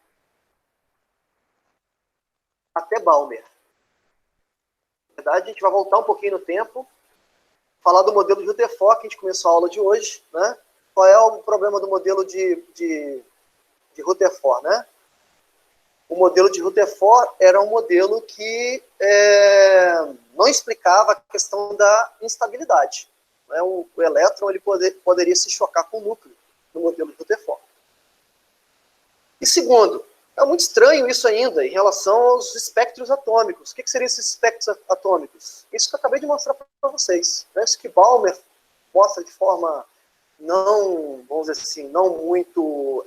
até Balmer. Na verdade, a gente vai voltar um pouquinho no tempo, falar do modelo de Rutherford, que a gente começou a aula de hoje, né? Qual é o problema do modelo de Rutherford, né? O modelo de Rutherford era um modelo que não explicava a questão da instabilidade. Né? O elétron ele poderia se chocar com o núcleo no modelo de Rutherford. E segundo, é muito estranho isso ainda em relação aos espectros atômicos. O que seriam esses espectros atômicos? Isso que eu acabei de mostrar para vocês. Né? Isso que Balmer mostra de forma não, vamos dizer assim, não muito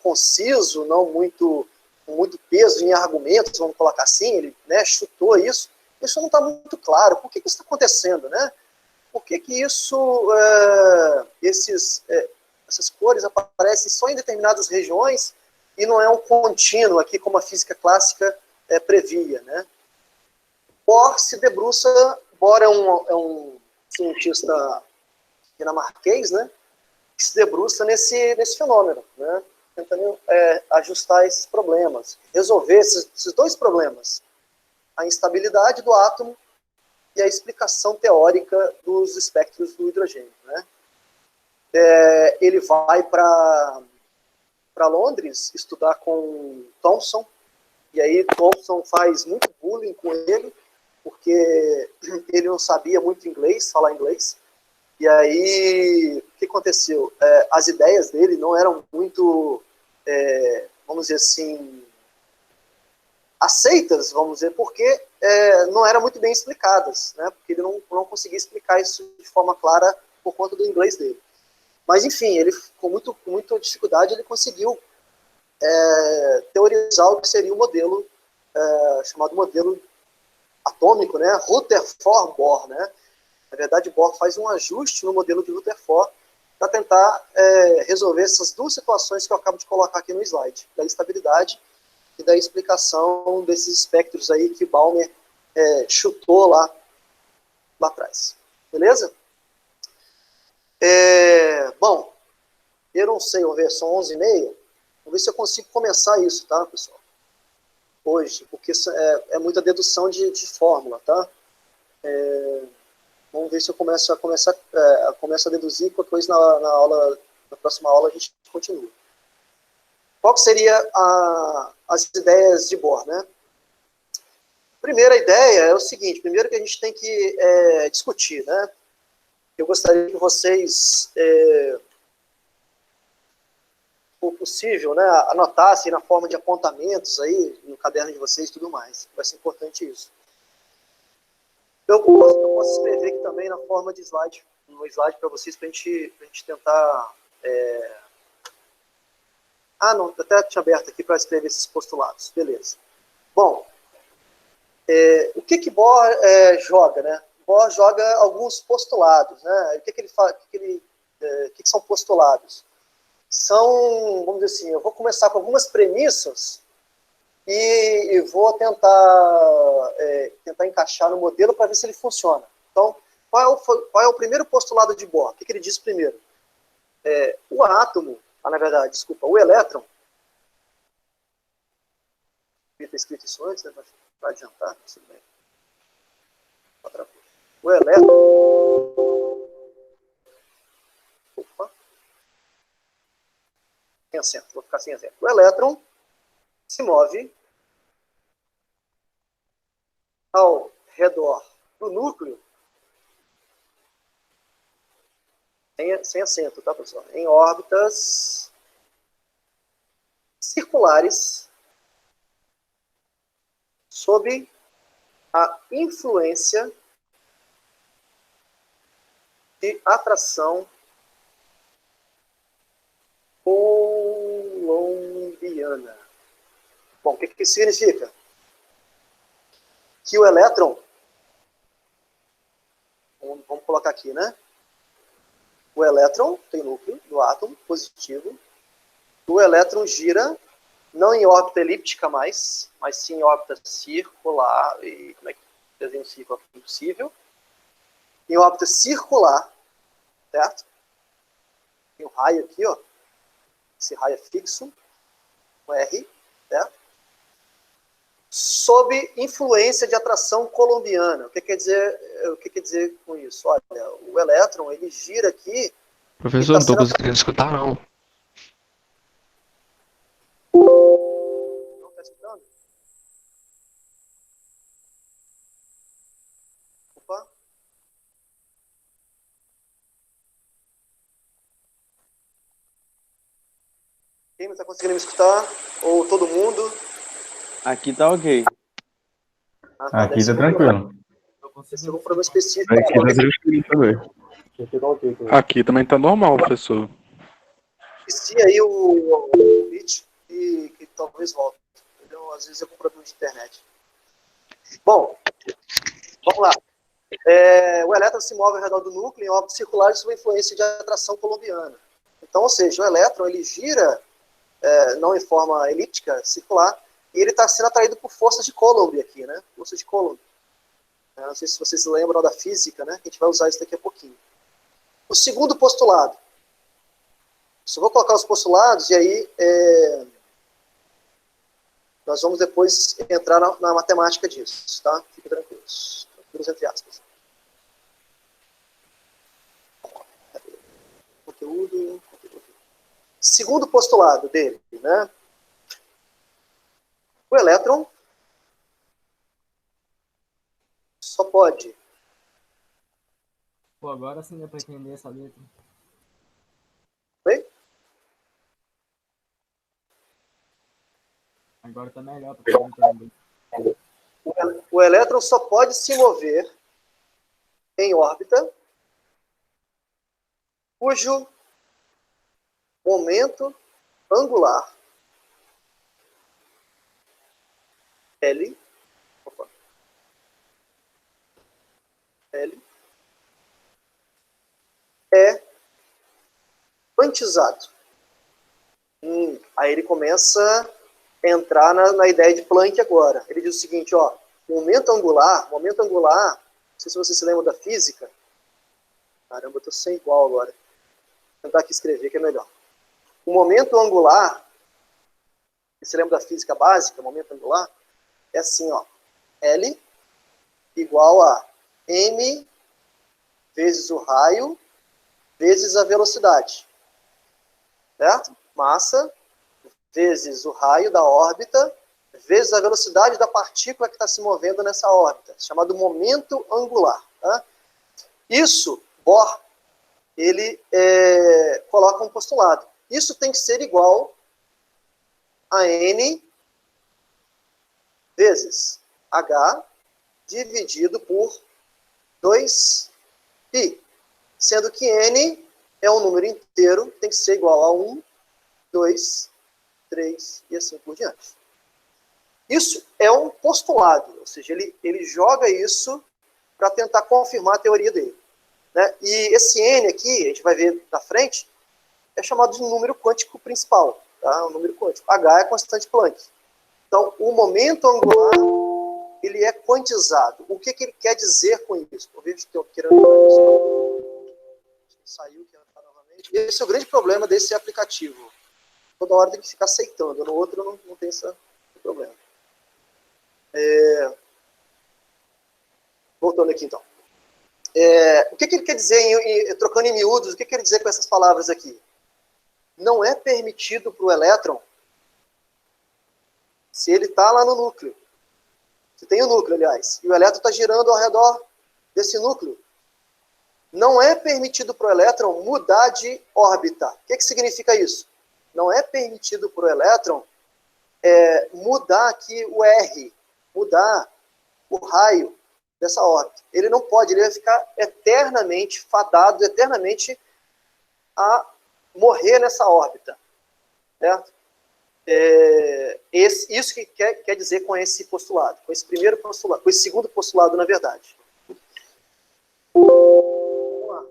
conciso, não muito com muito peso em argumentos, vamos colocar assim, ele, né, chutou isso. Isso não está muito claro. Por que isso está acontecendo, né? por que que essas cores aparecem só em determinadas regiões e não é um contínuo aqui, como a física clássica previa, né? Bohr se debruça, Bohr é um cientista dinamarquês, né, que se debruça nesse fenômeno, né, tentando ajustar esses problemas, resolver esses dois problemas, a instabilidade do átomo e a explicação teórica dos espectros do hidrogênio, né. Ele vai para Londres estudar com Thomson, e aí Thomson faz muito bullying com ele, porque ele não sabia muito inglês, falar inglês, e aí o que aconteceu? As ideias dele não eram muito, vamos dizer assim, aceitas, vamos dizer, porque não eram muito bem explicadas, né? Porque ele não conseguia explicar isso de forma clara por conta do inglês dele. Mas, enfim, ele, com muita dificuldade, ele conseguiu teorizar o que seria o modelo, chamado modelo atômico, né? Rutherford-Bohr, né? Na verdade, Bohr faz um ajuste no modelo de Rutherford para tentar resolver essas duas situações que eu acabo de colocar aqui no slide, da instabilidade e da explicação desses espectros aí que Balmer chutou lá atrás. Beleza? Bom, eu não sei, vamos ver, são 11h30. Vamos ver se eu consigo começar isso, tá, pessoal? Hoje, porque isso é muita dedução de fórmula, tá? Vamos ver se eu começo a deduzir, qualquer coisa na próxima aula a gente continua. Qual que seria as ideias de Bohr, né? Primeira ideia é o seguinte, primeiro que a gente tem que discutir, né? Eu gostaria que vocês, se for possível, né, anotassem na forma de apontamentos aí, no caderno de vocês e tudo mais. Vai ser importante isso. Eu posso escrever aqui também na forma de slide, no slide para vocês, para a gente tentar... não, até tinha aberto aqui para escrever esses postulados. Beleza. Bom, o que Bohr joga, né? Bohr joga alguns postulados, né? O que ele fala? O que são postulados? São, vamos dizer assim, eu vou começar com algumas premissas e vou tentar encaixar no modelo para ver se ele funciona. Então, qual é o primeiro postulado de Bohr? O que ele diz primeiro? O átomo, o elétron, eu devia ter escrito isso antes, né, para adiantar, tudo bem. O elétron, sem acento, vou ficar sem acento. O elétron se move ao redor do núcleo, sem acento, tá, pessoal? Em órbitas circulares sob a influência de atração coulombiana. Bom, o que isso significa? Que o elétron, vamos colocar aqui, né? O elétron tem núcleo do átomo positivo. O elétron gira não em órbita elíptica mais, mas sim em órbita circular. E como é que desenho um círculo aqui? Impossível. Em órbita circular, certo? Tem um raio aqui, ó. Esse raio é fixo, um R, certo? Sob influência de atração coulombiana. O que quer dizer com isso? Olha, o elétron, ele gira aqui... Professor, não estou conseguindo escutar, não. Não está escutando? Opa. Quem não está conseguindo me escutar? Ou todo mundo? Aqui tá ok. Aqui tá tranquilo. Esse é um problema específico. Aqui tá tranquilo também. Aqui também tá normal, professor. Inicia aí o vídeo que talvez volte. Entendeu? Às vezes é com problema de internet. Bom, vamos lá. O elétron se move ao redor do núcleo em órbitas circulares sob a influência de atração colombiana. Então, ou seja, o elétron ele gira, não em forma elíptica, circular, e ele está sendo atraído por forças de Coulomb aqui, né? Forças de Coulomb. Não sei se vocês se lembram da física, né? A gente vai usar isso daqui a pouquinho. O segundo postulado. Só vou colocar os postulados e aí nós vamos depois entrar na matemática disso, tá? Fiquem tranquilos. Tranquilos entre aspas. Conteúdo. Segundo postulado dele, né? O elétron só pode... Pô, agora sim dá para entender essa letra. Oi? Agora tá melhor para entender. O elétron só pode se mover em órbita cujo momento angular L é quantizado. Aí ele começa a entrar na ideia de Planck agora. Ele diz o seguinte, ó, momento angular, não sei se você se lembra da física. Caramba, eu tô sem igual agora. Vou tentar aqui escrever que é melhor. O momento angular, você lembra da física básica, momento angular, é assim, ó, L igual a m vezes o raio vezes a velocidade, certo? Massa vezes o raio da órbita vezes a velocidade da partícula que está se movendo nessa órbita, chamado momento angular. Tá? Isso, Bohr, ele coloca um postulado. Isso tem que ser igual a n vezes h dividido por 2π, sendo que n é um número inteiro, tem que ser igual a 1, 2, 3 e assim por diante. Isso é um postulado, ou seja, ele joga isso para tentar confirmar a teoria dele. Né? E esse n aqui, a gente vai ver na frente, é chamado de número quântico principal. Tá? O número quântico. H é a constante Planck. Então, o momento angular, ele é quantizado. O que ele quer dizer com isso? Eu vejo que eu quero... Saiu, quero entrar novamente. Esse é o grande problema desse aplicativo. Toda hora tem que ficar aceitando. No outro não tem esse problema. Voltando aqui, então. O que ele quer dizer, trocando em miúdos, o que ele quer dizer com essas palavras aqui? Não é permitido para o elétron, se ele está lá no núcleo, se tem o núcleo, aliás, e o elétron está girando ao redor desse núcleo, não é permitido para o elétron mudar de órbita. O que significa isso? Não é permitido para o elétron mudar aqui o R, mudar o raio dessa órbita. Ele não pode, ele vai ficar eternamente fadado, eternamente a morrer nessa órbita. Certo? Isso que quer dizer com esse postulado, com esse primeiro postulado, com esse segundo postulado, na verdade. Vamos lá.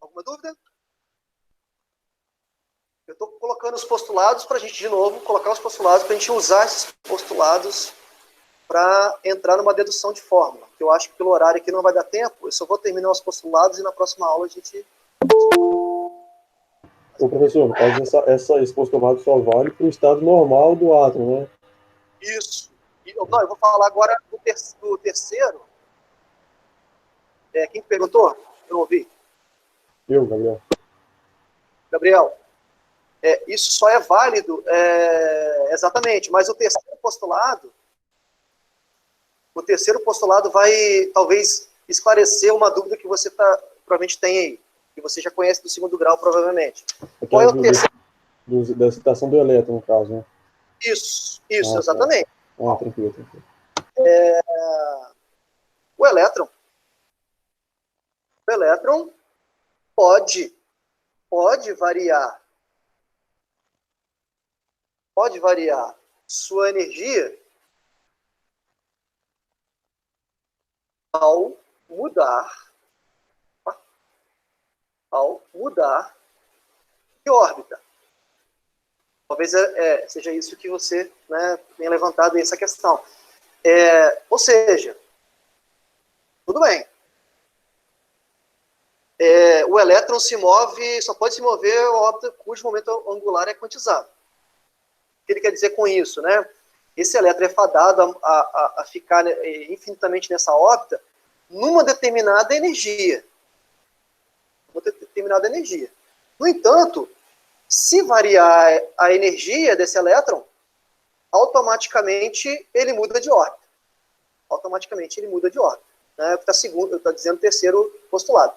Alguma dúvida? Eu estou colocando os postulados para a gente, de novo, colocar os postulados para a gente usar esses postulados para entrar numa dedução de fórmula. Que eu acho que pelo horário aqui não vai dar tempo, eu só vou terminar os postulados e na próxima aula a gente... Ô, professor, mas esse postulado só vale para o estado normal do átomo, né? Isso. Eu vou falar agora do terceiro. Quem perguntou? Eu não ouvi. Eu, Gabriel. Gabriel, isso só é válido, exatamente, mas o terceiro postulado vai, talvez, esclarecer uma dúvida que você provavelmente tem aí, que você já conhece do segundo grau, provavelmente. Qual é o terceiro? Da excitação do elétron, no caso, né? Isso, exatamente. Tá. Tranquilo. O elétron pode variar sua energia ao mudar de órbita. Talvez seja isso que você, né, tenha levantado aí essa questão. Ou seja, tudo bem. O elétron só pode se mover a órbita cujo momento angular é quantizado. O que ele quer dizer com isso, né? Esse elétron é fadado a ficar infinitamente nessa órbita numa determinada energia. No entanto, se variar a energia desse elétron, automaticamente ele muda de órbita. Né? Está dizendo o terceiro postulado.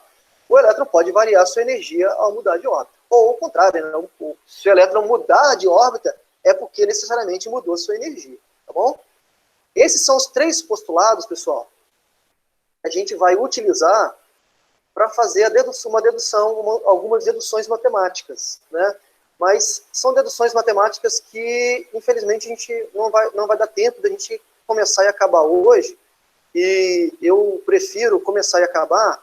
O elétron pode variar sua energia ao mudar de órbita. Ou ao contrário, né? Se o elétron mudar de órbita, é porque necessariamente mudou sua energia. Tá bom? Esses são os 3 postulados, pessoal, que a gente vai utilizar para fazer algumas deduções matemáticas, né? Mas são deduções matemáticas que, infelizmente, a gente não vai dar tempo de a gente começar e acabar hoje, e eu prefiro começar e acabar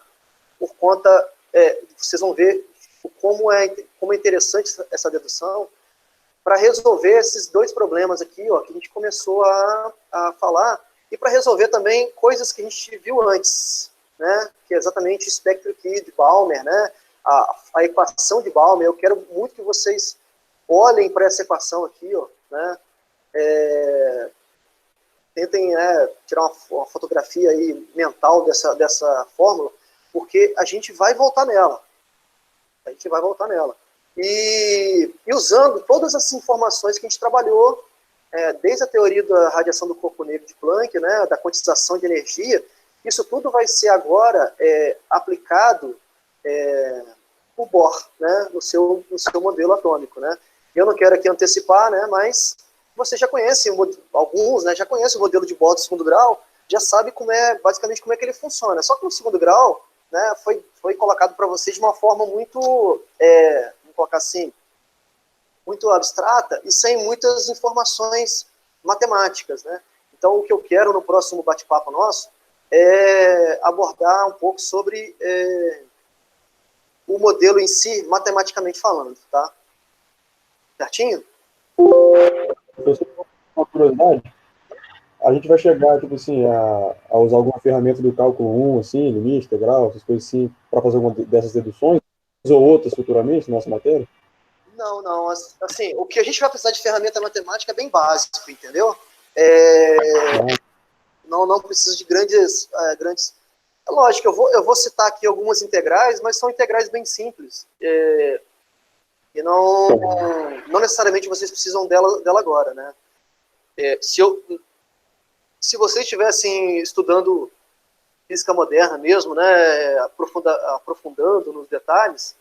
por conta, vocês vão ver como é interessante essa dedução, para resolver esses 2 problemas aqui, ó, que a gente começou a falar, e para resolver também coisas que a gente viu antes, né, que é exatamente o espectro aqui de Balmer, né, a equação de Balmer. Eu quero muito que vocês olhem para essa equação aqui, ó, né, tentem tirar uma fotografia aí mental dessa fórmula, porque a gente vai voltar nela. E usando todas as informações que a gente trabalhou, desde a teoria da radiação do corpo negro de Planck, né, da quantização de energia, isso tudo vai ser agora aplicado por Bohr, né, no seu modelo atômico. Né. Eu não quero aqui antecipar, né, mas você já conhece, alguns, né, já conhecem o modelo de Bohr do segundo grau, já sabe basicamente como é que ele funciona. Só que no segundo grau, né, foi colocado para vocês de uma forma muito, vamos colocar assim, muito abstrata e sem muitas informações matemáticas, né? Então, o que eu quero no próximo bate-papo nosso é abordar um pouco sobre o modelo em si, matematicamente falando, tá? Certinho? Uma curiosidade, a gente vai chegar, tipo assim, a usar alguma ferramenta do cálculo 1, assim, limite, integral, essas coisas assim, para fazer alguma dessas deduções, ou outras futuramente na nossa matéria? Não. Assim, o que a gente vai precisar de ferramenta matemática é bem básico, entendeu? Não precisa de grandes... É lógico, eu vou citar aqui algumas integrais, mas são integrais bem simples. E não necessariamente vocês precisam dela agora, né? Se vocês estivessem estudando física moderna mesmo, né, aprofundando nos detalhes,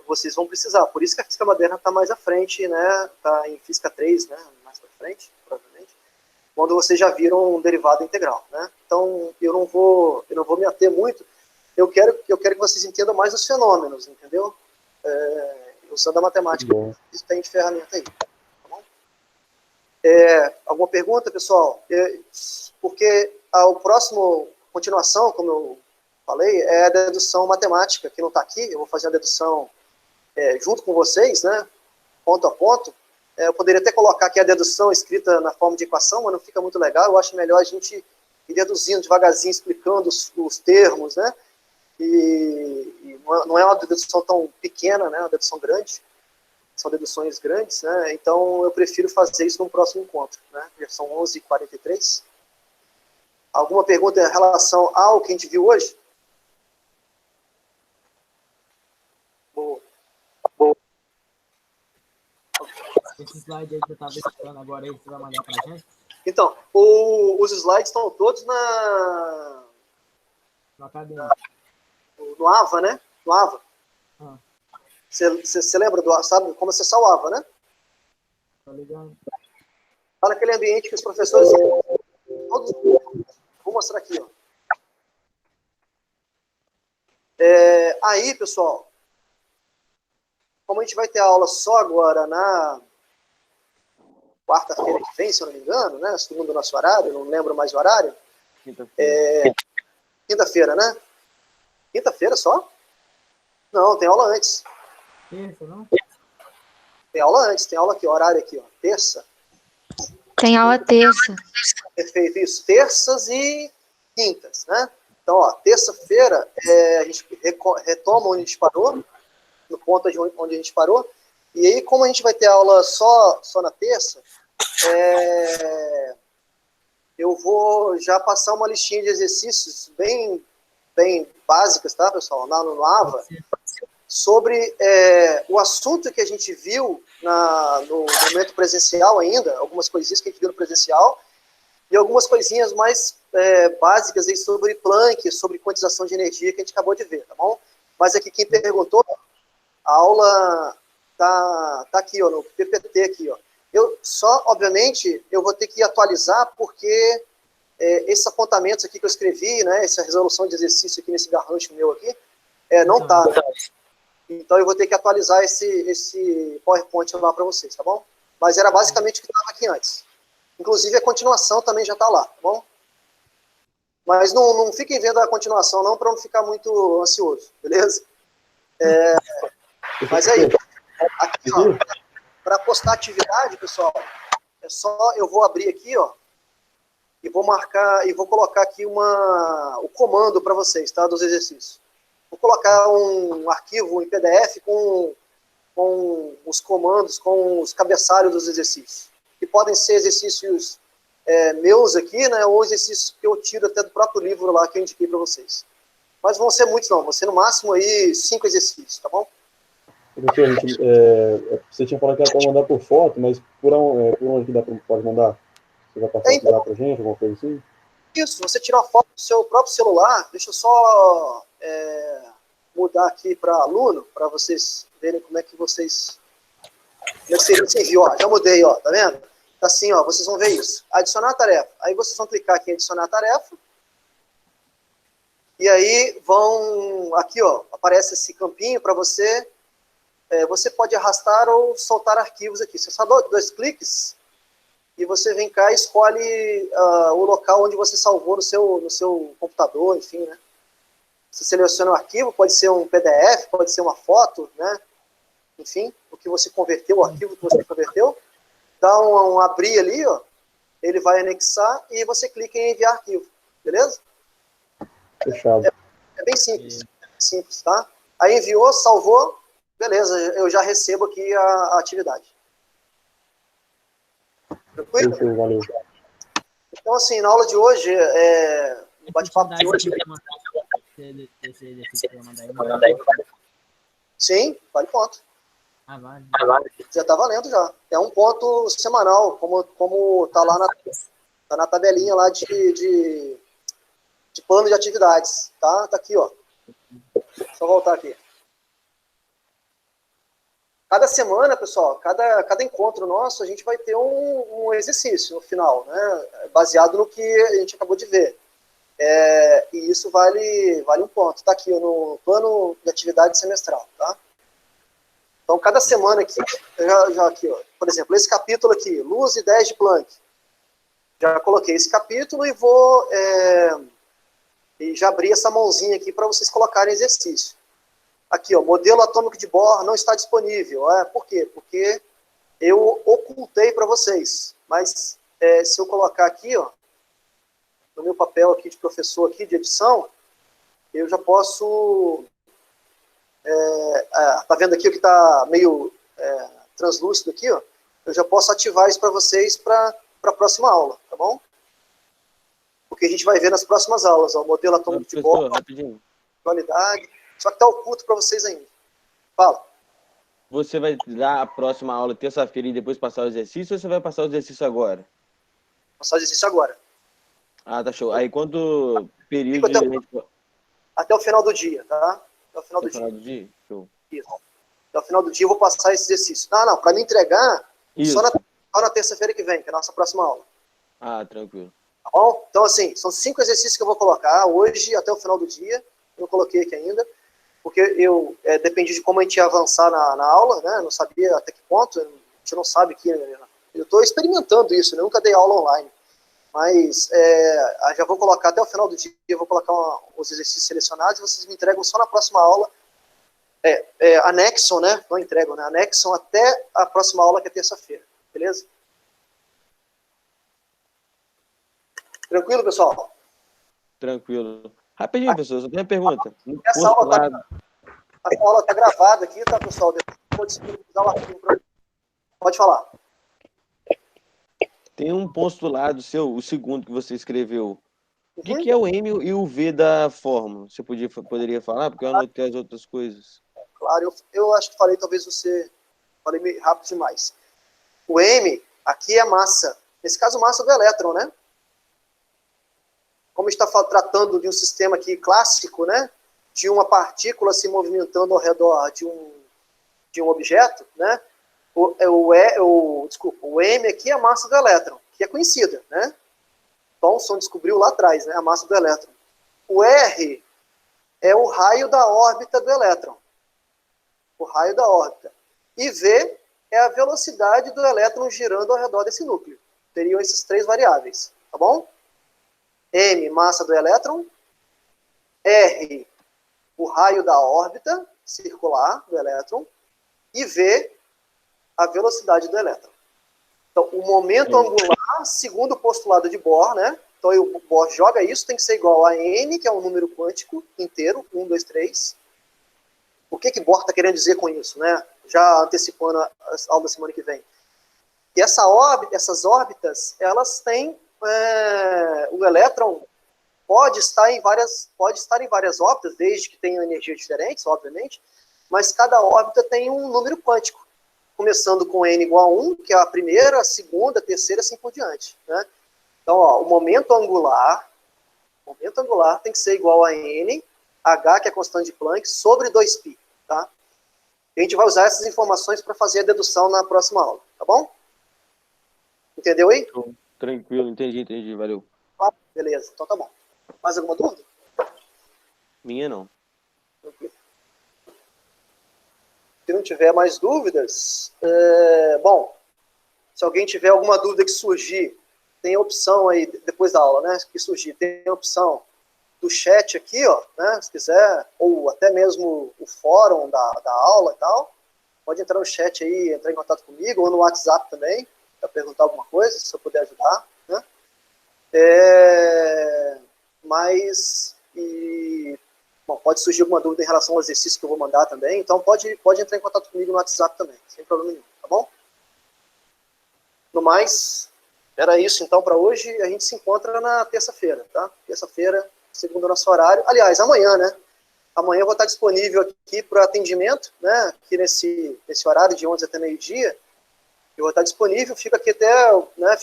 vocês vão precisar. Por isso que a física moderna está mais à frente, né, está em física 3, né, mais para frente, provavelmente, quando vocês já viram um derivado integral. Né? Então, eu não vou me ater muito. Eu quero que vocês entendam mais os fenômenos, entendeu? Usando a matemática que tem de ferramenta aí. Alguma pergunta, pessoal? Porque a próximo continuação, como eu falei, é a dedução matemática, que não está aqui. Eu vou fazer a dedução junto com vocês, né, ponto a ponto. Eu poderia até colocar aqui a dedução escrita na forma de equação, mas não fica muito legal. Eu acho melhor a gente ir deduzindo devagarzinho, explicando os termos, né, e não é uma dedução tão pequena, né, é uma dedução grande. São deduções grandes, né? Então eu prefiro fazer isso no próximo encontro, né? Já são 11h43. Alguma pergunta em relação ao que a gente viu hoje? Boa. Esse slide aí que eu estava explicando agora, aí você vai mandar para a gente? Então, os slides estão todos No acadêmico. no AVA, né? No AVA. Você lembra sabe como acessar o AVA, né? Tá ligado? Tá naquele ambiente que os professores todos. Vou mostrar aqui, ó. Aí, pessoal, como a gente vai ter aula só agora na quarta-feira que vem, se eu não me engano, né? Segundo o nosso horário, não lembro mais o horário. Quinta-feira, né? Quinta-feira só? Não, tem aula antes. Terça, não? Tem aula antes, tem aula aqui, horário aqui, ó. Terça. Tem aula terça. Perfeito, isso. Terças e quintas, né? Então, ó, terça-feira a gente retoma onde a gente parou, no ponto onde a gente parou. E aí, como a gente vai ter aula só na terça, eu vou já passar uma listinha de exercícios bem básicas, tá, pessoal? No AVA, sobre o assunto que a gente viu no momento presencial ainda, algumas coisinhas que a gente viu no presencial, e algumas coisinhas mais básicas aí sobre Planck, sobre quantização de energia que a gente acabou de ver, tá bom? Mas aqui quem perguntou, a aula tá aqui, ó, no PPT aqui, ó. Obviamente, eu vou ter que atualizar porque esses apontamentos aqui que eu escrevi, né, essa resolução de exercício aqui nesse garrancho meu aqui, não tá. Então eu vou ter que atualizar esse PowerPoint lá para vocês, tá bom? Mas era basicamente o que estava aqui antes. Inclusive a continuação também já está lá, tá bom? Mas não fiquem vendo a continuação não, para não ficar muito ansioso, beleza? Mas aí, aqui, ó, para postar atividade, pessoal, eu vou abrir aqui, ó, e vou marcar, e vou colocar aqui o comando para vocês, tá, dos exercícios. Vou colocar um arquivo em PDF com os comandos, com os cabeçalhos dos exercícios, que podem ser exercícios meus aqui, né, ou exercícios que eu tiro até do próprio livro lá que eu indiquei para vocês. Mas vão ser muitos não, vão ser no máximo aí 5 exercícios, tá bom? Professor, você tinha falado que era para mandar por foto, mas por onde que pode mandar? Você vai passar então, para a gente, alguma coisa assim? Isso, você tira uma foto do seu próprio celular, deixa eu só mudar aqui para aluno, para vocês verem como é que vocês viu, ó, já mudei, ó, tá vendo? Tá assim, ó, vocês vão ver isso. Adicionar a tarefa. Aí vocês vão clicar aqui em adicionar a tarefa, e aí aqui, ó, aparece esse campinho para você. Você pode arrastar ou soltar arquivos aqui. Você só dá 2 cliques e você vem cá e escolhe o local onde você salvou no seu computador, enfim, né? Você seleciona o arquivo, pode ser um PDF, pode ser uma foto, né? Enfim, o que você converteu, o arquivo que você converteu. Dá um abrir ali, ó, ele vai anexar e você clica em enviar arquivo, beleza? Fechado. É bem simples, tá? Aí enviou, salvou, beleza, eu já recebo aqui a atividade. Tranquilo? Valeu. Então, assim, na aula de hoje, o bate-papo de hoje... Sim, vale ponto. Vale. Já está valendo já. É um ponto semanal, como tá lá na tabelinha lá de plano de atividades, tá? Tá aqui, ó. Só voltar aqui. Cada semana, pessoal, cada encontro nosso, a gente vai ter um exercício no final, né? Baseado no que a gente acabou de ver. E isso vale um ponto. Tá aqui no plano de atividade semestral, tá? Então, cada semana aqui, já aqui, ó, por exemplo, esse capítulo aqui, Luz e Ideias de Planck. Já coloquei esse capítulo e vou e já abri essa mãozinha aqui para vocês colocarem exercício. Aqui, ó, modelo atômico de Bohr não está disponível. Por quê? Porque eu ocultei para vocês. Mas se eu colocar aqui, ó, no meu papel aqui de professor aqui de edição, eu já posso... tá vendo aqui o que está meio translúcido aqui, ó? Eu já posso ativar isso para vocês para a próxima aula, tá bom? Porque a gente vai ver nas próximas aulas, ó, o modelo atômico de Bohr, qualidade, só que está oculto para vocês ainda. Fala. Você vai dar a próxima aula terça-feira e depois passar o exercício, ou você vai passar o exercício agora? Passar o exercício agora. Ah, tá show. Aí quanto período... Até o final do dia, tá? Até o final do dia. Show. Isso. Até o final do dia eu vou passar esse exercício. Não, para me entregar só na terça-feira que vem, que é a nossa próxima aula. Ah, tranquilo. Tá bom? Então, assim, são 5 exercícios que eu vou colocar hoje até o final do dia. Eu não coloquei aqui ainda, porque dependi de como a gente ia avançar na aula, né? Não sabia até que ponto, a gente não sabe que... Eu estou experimentando isso, né? Nunca dei aula online. Mas já vou colocar até o final do dia, eu vou colocar os exercícios selecionados e vocês me entregam só na próxima aula. Anexam, né? Não entregam, né? Anexam até a próxima aula, que é terça-feira. Beleza? Tranquilo, pessoal? Tranquilo. Rapidinho, pessoal, só tem uma pergunta. Essa aula tá gravada aqui, tá, pessoal? Depois eu vou disponibilizar o arquivo para... Pode falar. Tem um postulado seu, o segundo que você escreveu. O que é o M e o V da fórmula? Você poderia falar? Porque eu anotei as outras coisas. Claro, eu acho que falei, talvez você... Falei meio rápido demais. O M, aqui é massa. Nesse caso, massa do elétron, né? Como está tratando de um sistema aqui clássico, né? De uma partícula se movimentando ao redor de um objeto, né? O M aqui é a massa do elétron, que é conhecida, né? Thomson descobriu lá atrás, né? A massa do elétron. O R é o raio da órbita do elétron. O raio da órbita. E V é a velocidade do elétron girando ao redor desse núcleo. Teriam essas três variáveis, tá bom? M, massa do elétron. R, o raio da órbita circular do elétron. E V, a velocidade do elétron. Então, o momento angular, segundo o postulado de Bohr, né? Então, o Bohr joga isso, tem que ser igual a N, que é um número quântico inteiro, 1, 2, 3. O que Bohr está querendo dizer com isso, né? Já antecipando a aula da semana que vem. E essas órbitas, elas têm... o elétron pode estar em várias órbitas, desde que tenham energias diferentes, obviamente, mas cada órbita tem um número quântico, começando com n igual a 1, que é a primeira, a segunda, a terceira, assim por diante, né? Então, o momento angular tem que ser igual a n, h, que é a constante de Planck, sobre 2π, tá? A gente vai usar essas informações para fazer a dedução na próxima aula, tá bom? Entendeu aí? Tranquilo, entendi, valeu. Beleza, então tá bom. Mais alguma dúvida? Minha não. Tranquilo. Se não tiver mais dúvidas, bom, se alguém tiver alguma dúvida que surgir, tem a opção aí, depois da aula, né, que surgir, tem a opção do chat aqui, ó, né, se quiser, ou até mesmo o fórum da aula e tal, pode entrar no chat aí, entrar em contato comigo, ou no WhatsApp também, para perguntar alguma coisa, se eu puder ajudar, né. Bom, pode surgir alguma dúvida em relação ao exercício que eu vou mandar também, então pode entrar em contato comigo no WhatsApp também, sem problema nenhum, tá bom? No mais, era isso então para hoje, a gente se encontra na terça-feira, tá? Terça-feira, segundo o nosso horário, aliás, amanhã, né? Amanhã eu vou estar disponível aqui para atendimento, né? Aqui nesse horário de 11 até meio-dia, eu vou estar disponível, fico aqui até, né?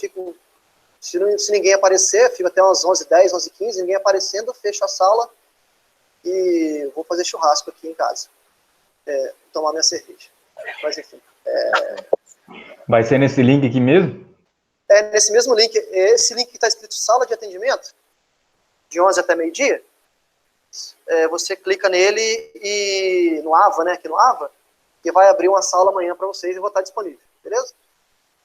Se ninguém aparecer, fico até umas 11h10, 11h15, ninguém aparecendo, fecho a sala e vou fazer churrasco aqui em casa. Tomar minha cerveja. Mas enfim. Vai ser nesse link aqui mesmo? Nesse mesmo link. Esse link que está escrito sala de atendimento, de 11 até meio-dia, você clica nele e no AVA, né? Aqui no AVA, e vai abrir uma sala amanhã para vocês e vou estar disponível. Beleza?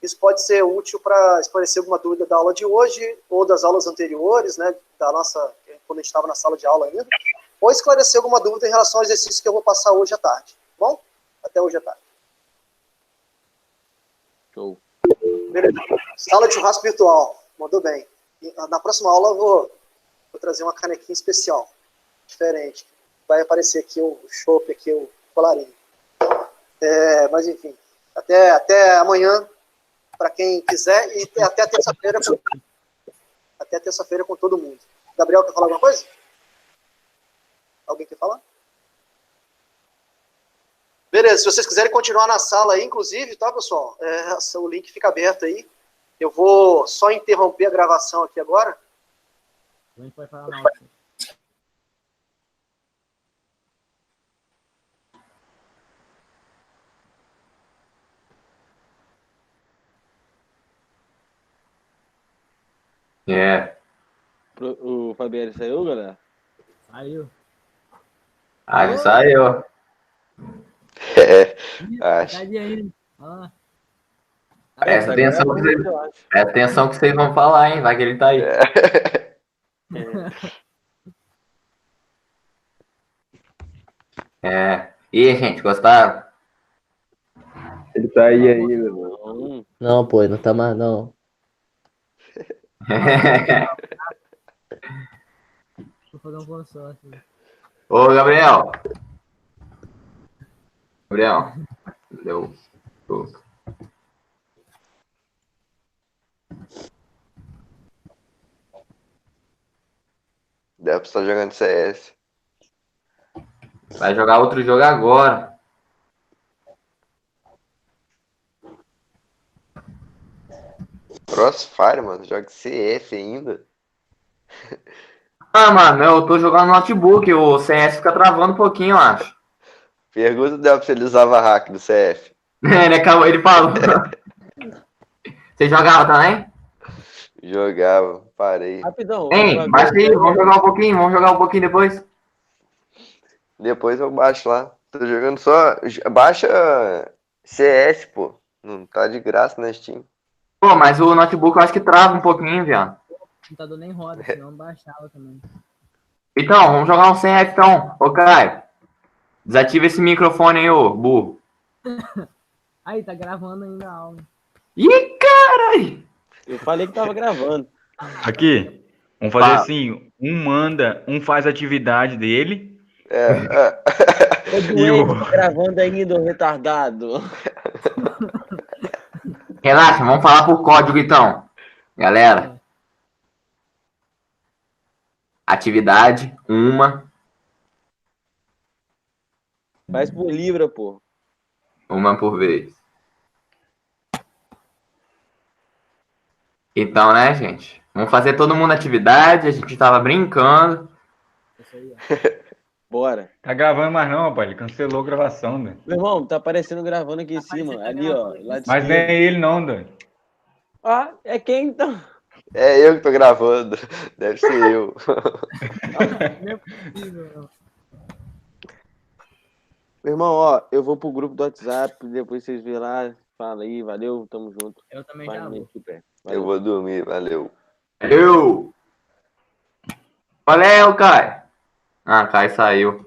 Isso pode ser útil para esclarecer alguma dúvida da aula de hoje ou das aulas anteriores, né, quando a gente estava na sala de aula ainda, ou esclarecer alguma dúvida em relação ao exercício que eu vou passar hoje à tarde. Tá bom? Até hoje à tarde. Show. Beleza. Sala de churrasco virtual. Mandou bem. Na próxima aula eu vou trazer uma canequinha especial, diferente. Vai aparecer aqui o chopp, aqui o colarinho. Mas enfim, até amanhã, para quem quiser, e até terça-feira com todo mundo. Gabriel, quer falar alguma coisa? Alguém quer falar? Beleza, se vocês quiserem continuar na sala aí, inclusive, tá, pessoal? O link fica aberto aí. Eu vou só interromper a gravação aqui agora. A gente vai falar na hora. O Fabiano saiu, galera? Saiu. Já saiu. Cadê aí? Presta Agora atenção, que vocês, eu acho. presta atenção que vocês vão falar, hein? Vai que ele tá aí. E aí, gente, gostaram? Ele tá aí ainda, mano. Não. Não, pô, não tá mais não. Vou fazer um consórcio. Ô, Gabriel. Gabriel. Deu. Deve estar jogando CS. Vai jogar outro jogo agora. Crossfire, mano. Joga CF ainda. Ah, mano, eu tô jogando no notebook. O CS fica travando um pouquinho, eu acho. Pergunta dela se ele usava hack do CF. Ele falou. Você jogava também? Jogava, parei. Rapidão. Hein, baixa aí, vamos jogar um pouquinho depois. Depois eu baixo lá. Tô jogando só. Baixa CS, pô. Não tá de graça na Steam. Pô, mas o notebook eu acho que trava um pouquinho, viado. O computador nem roda, senão baixava também. Então, vamos jogar um CS então. Ô, Caio, desativa esse microfone aí, ô, burro. Aí, tá gravando ainda a aula. Ih, caralho! Eu falei que tava gravando. Aqui, vamos fazer assim, um manda, um faz a atividade dele. Ô, doente, tá gravando ainda, ô retardado. Relaxa, vamos falar por código então. Galera. Atividade, uma Faz por Libra, pô. por vez. Então, né, gente? Vamos fazer todo mundo atividade, a gente tava brincando. Isso aí, ó. Bora. Tá gravando mais não, rapaz. Ele cancelou a gravação, velho. Meu irmão, tá aparecendo gravando aqui em cima. Ali, ó. Lá de Mas não esquerda. é ele não, doido. Ah, é quem então? É eu que tô gravando. Deve ser eu. Não é possível, não. Meu irmão, ó, eu vou pro grupo do WhatsApp, depois vocês vê lá. Fala aí, valeu, tamo junto. Eu também Vai já dormir vou. aqui, pé. Eu vou dormir, valeu. Valeu! Valeu, Caio! Ah, Caio saiu.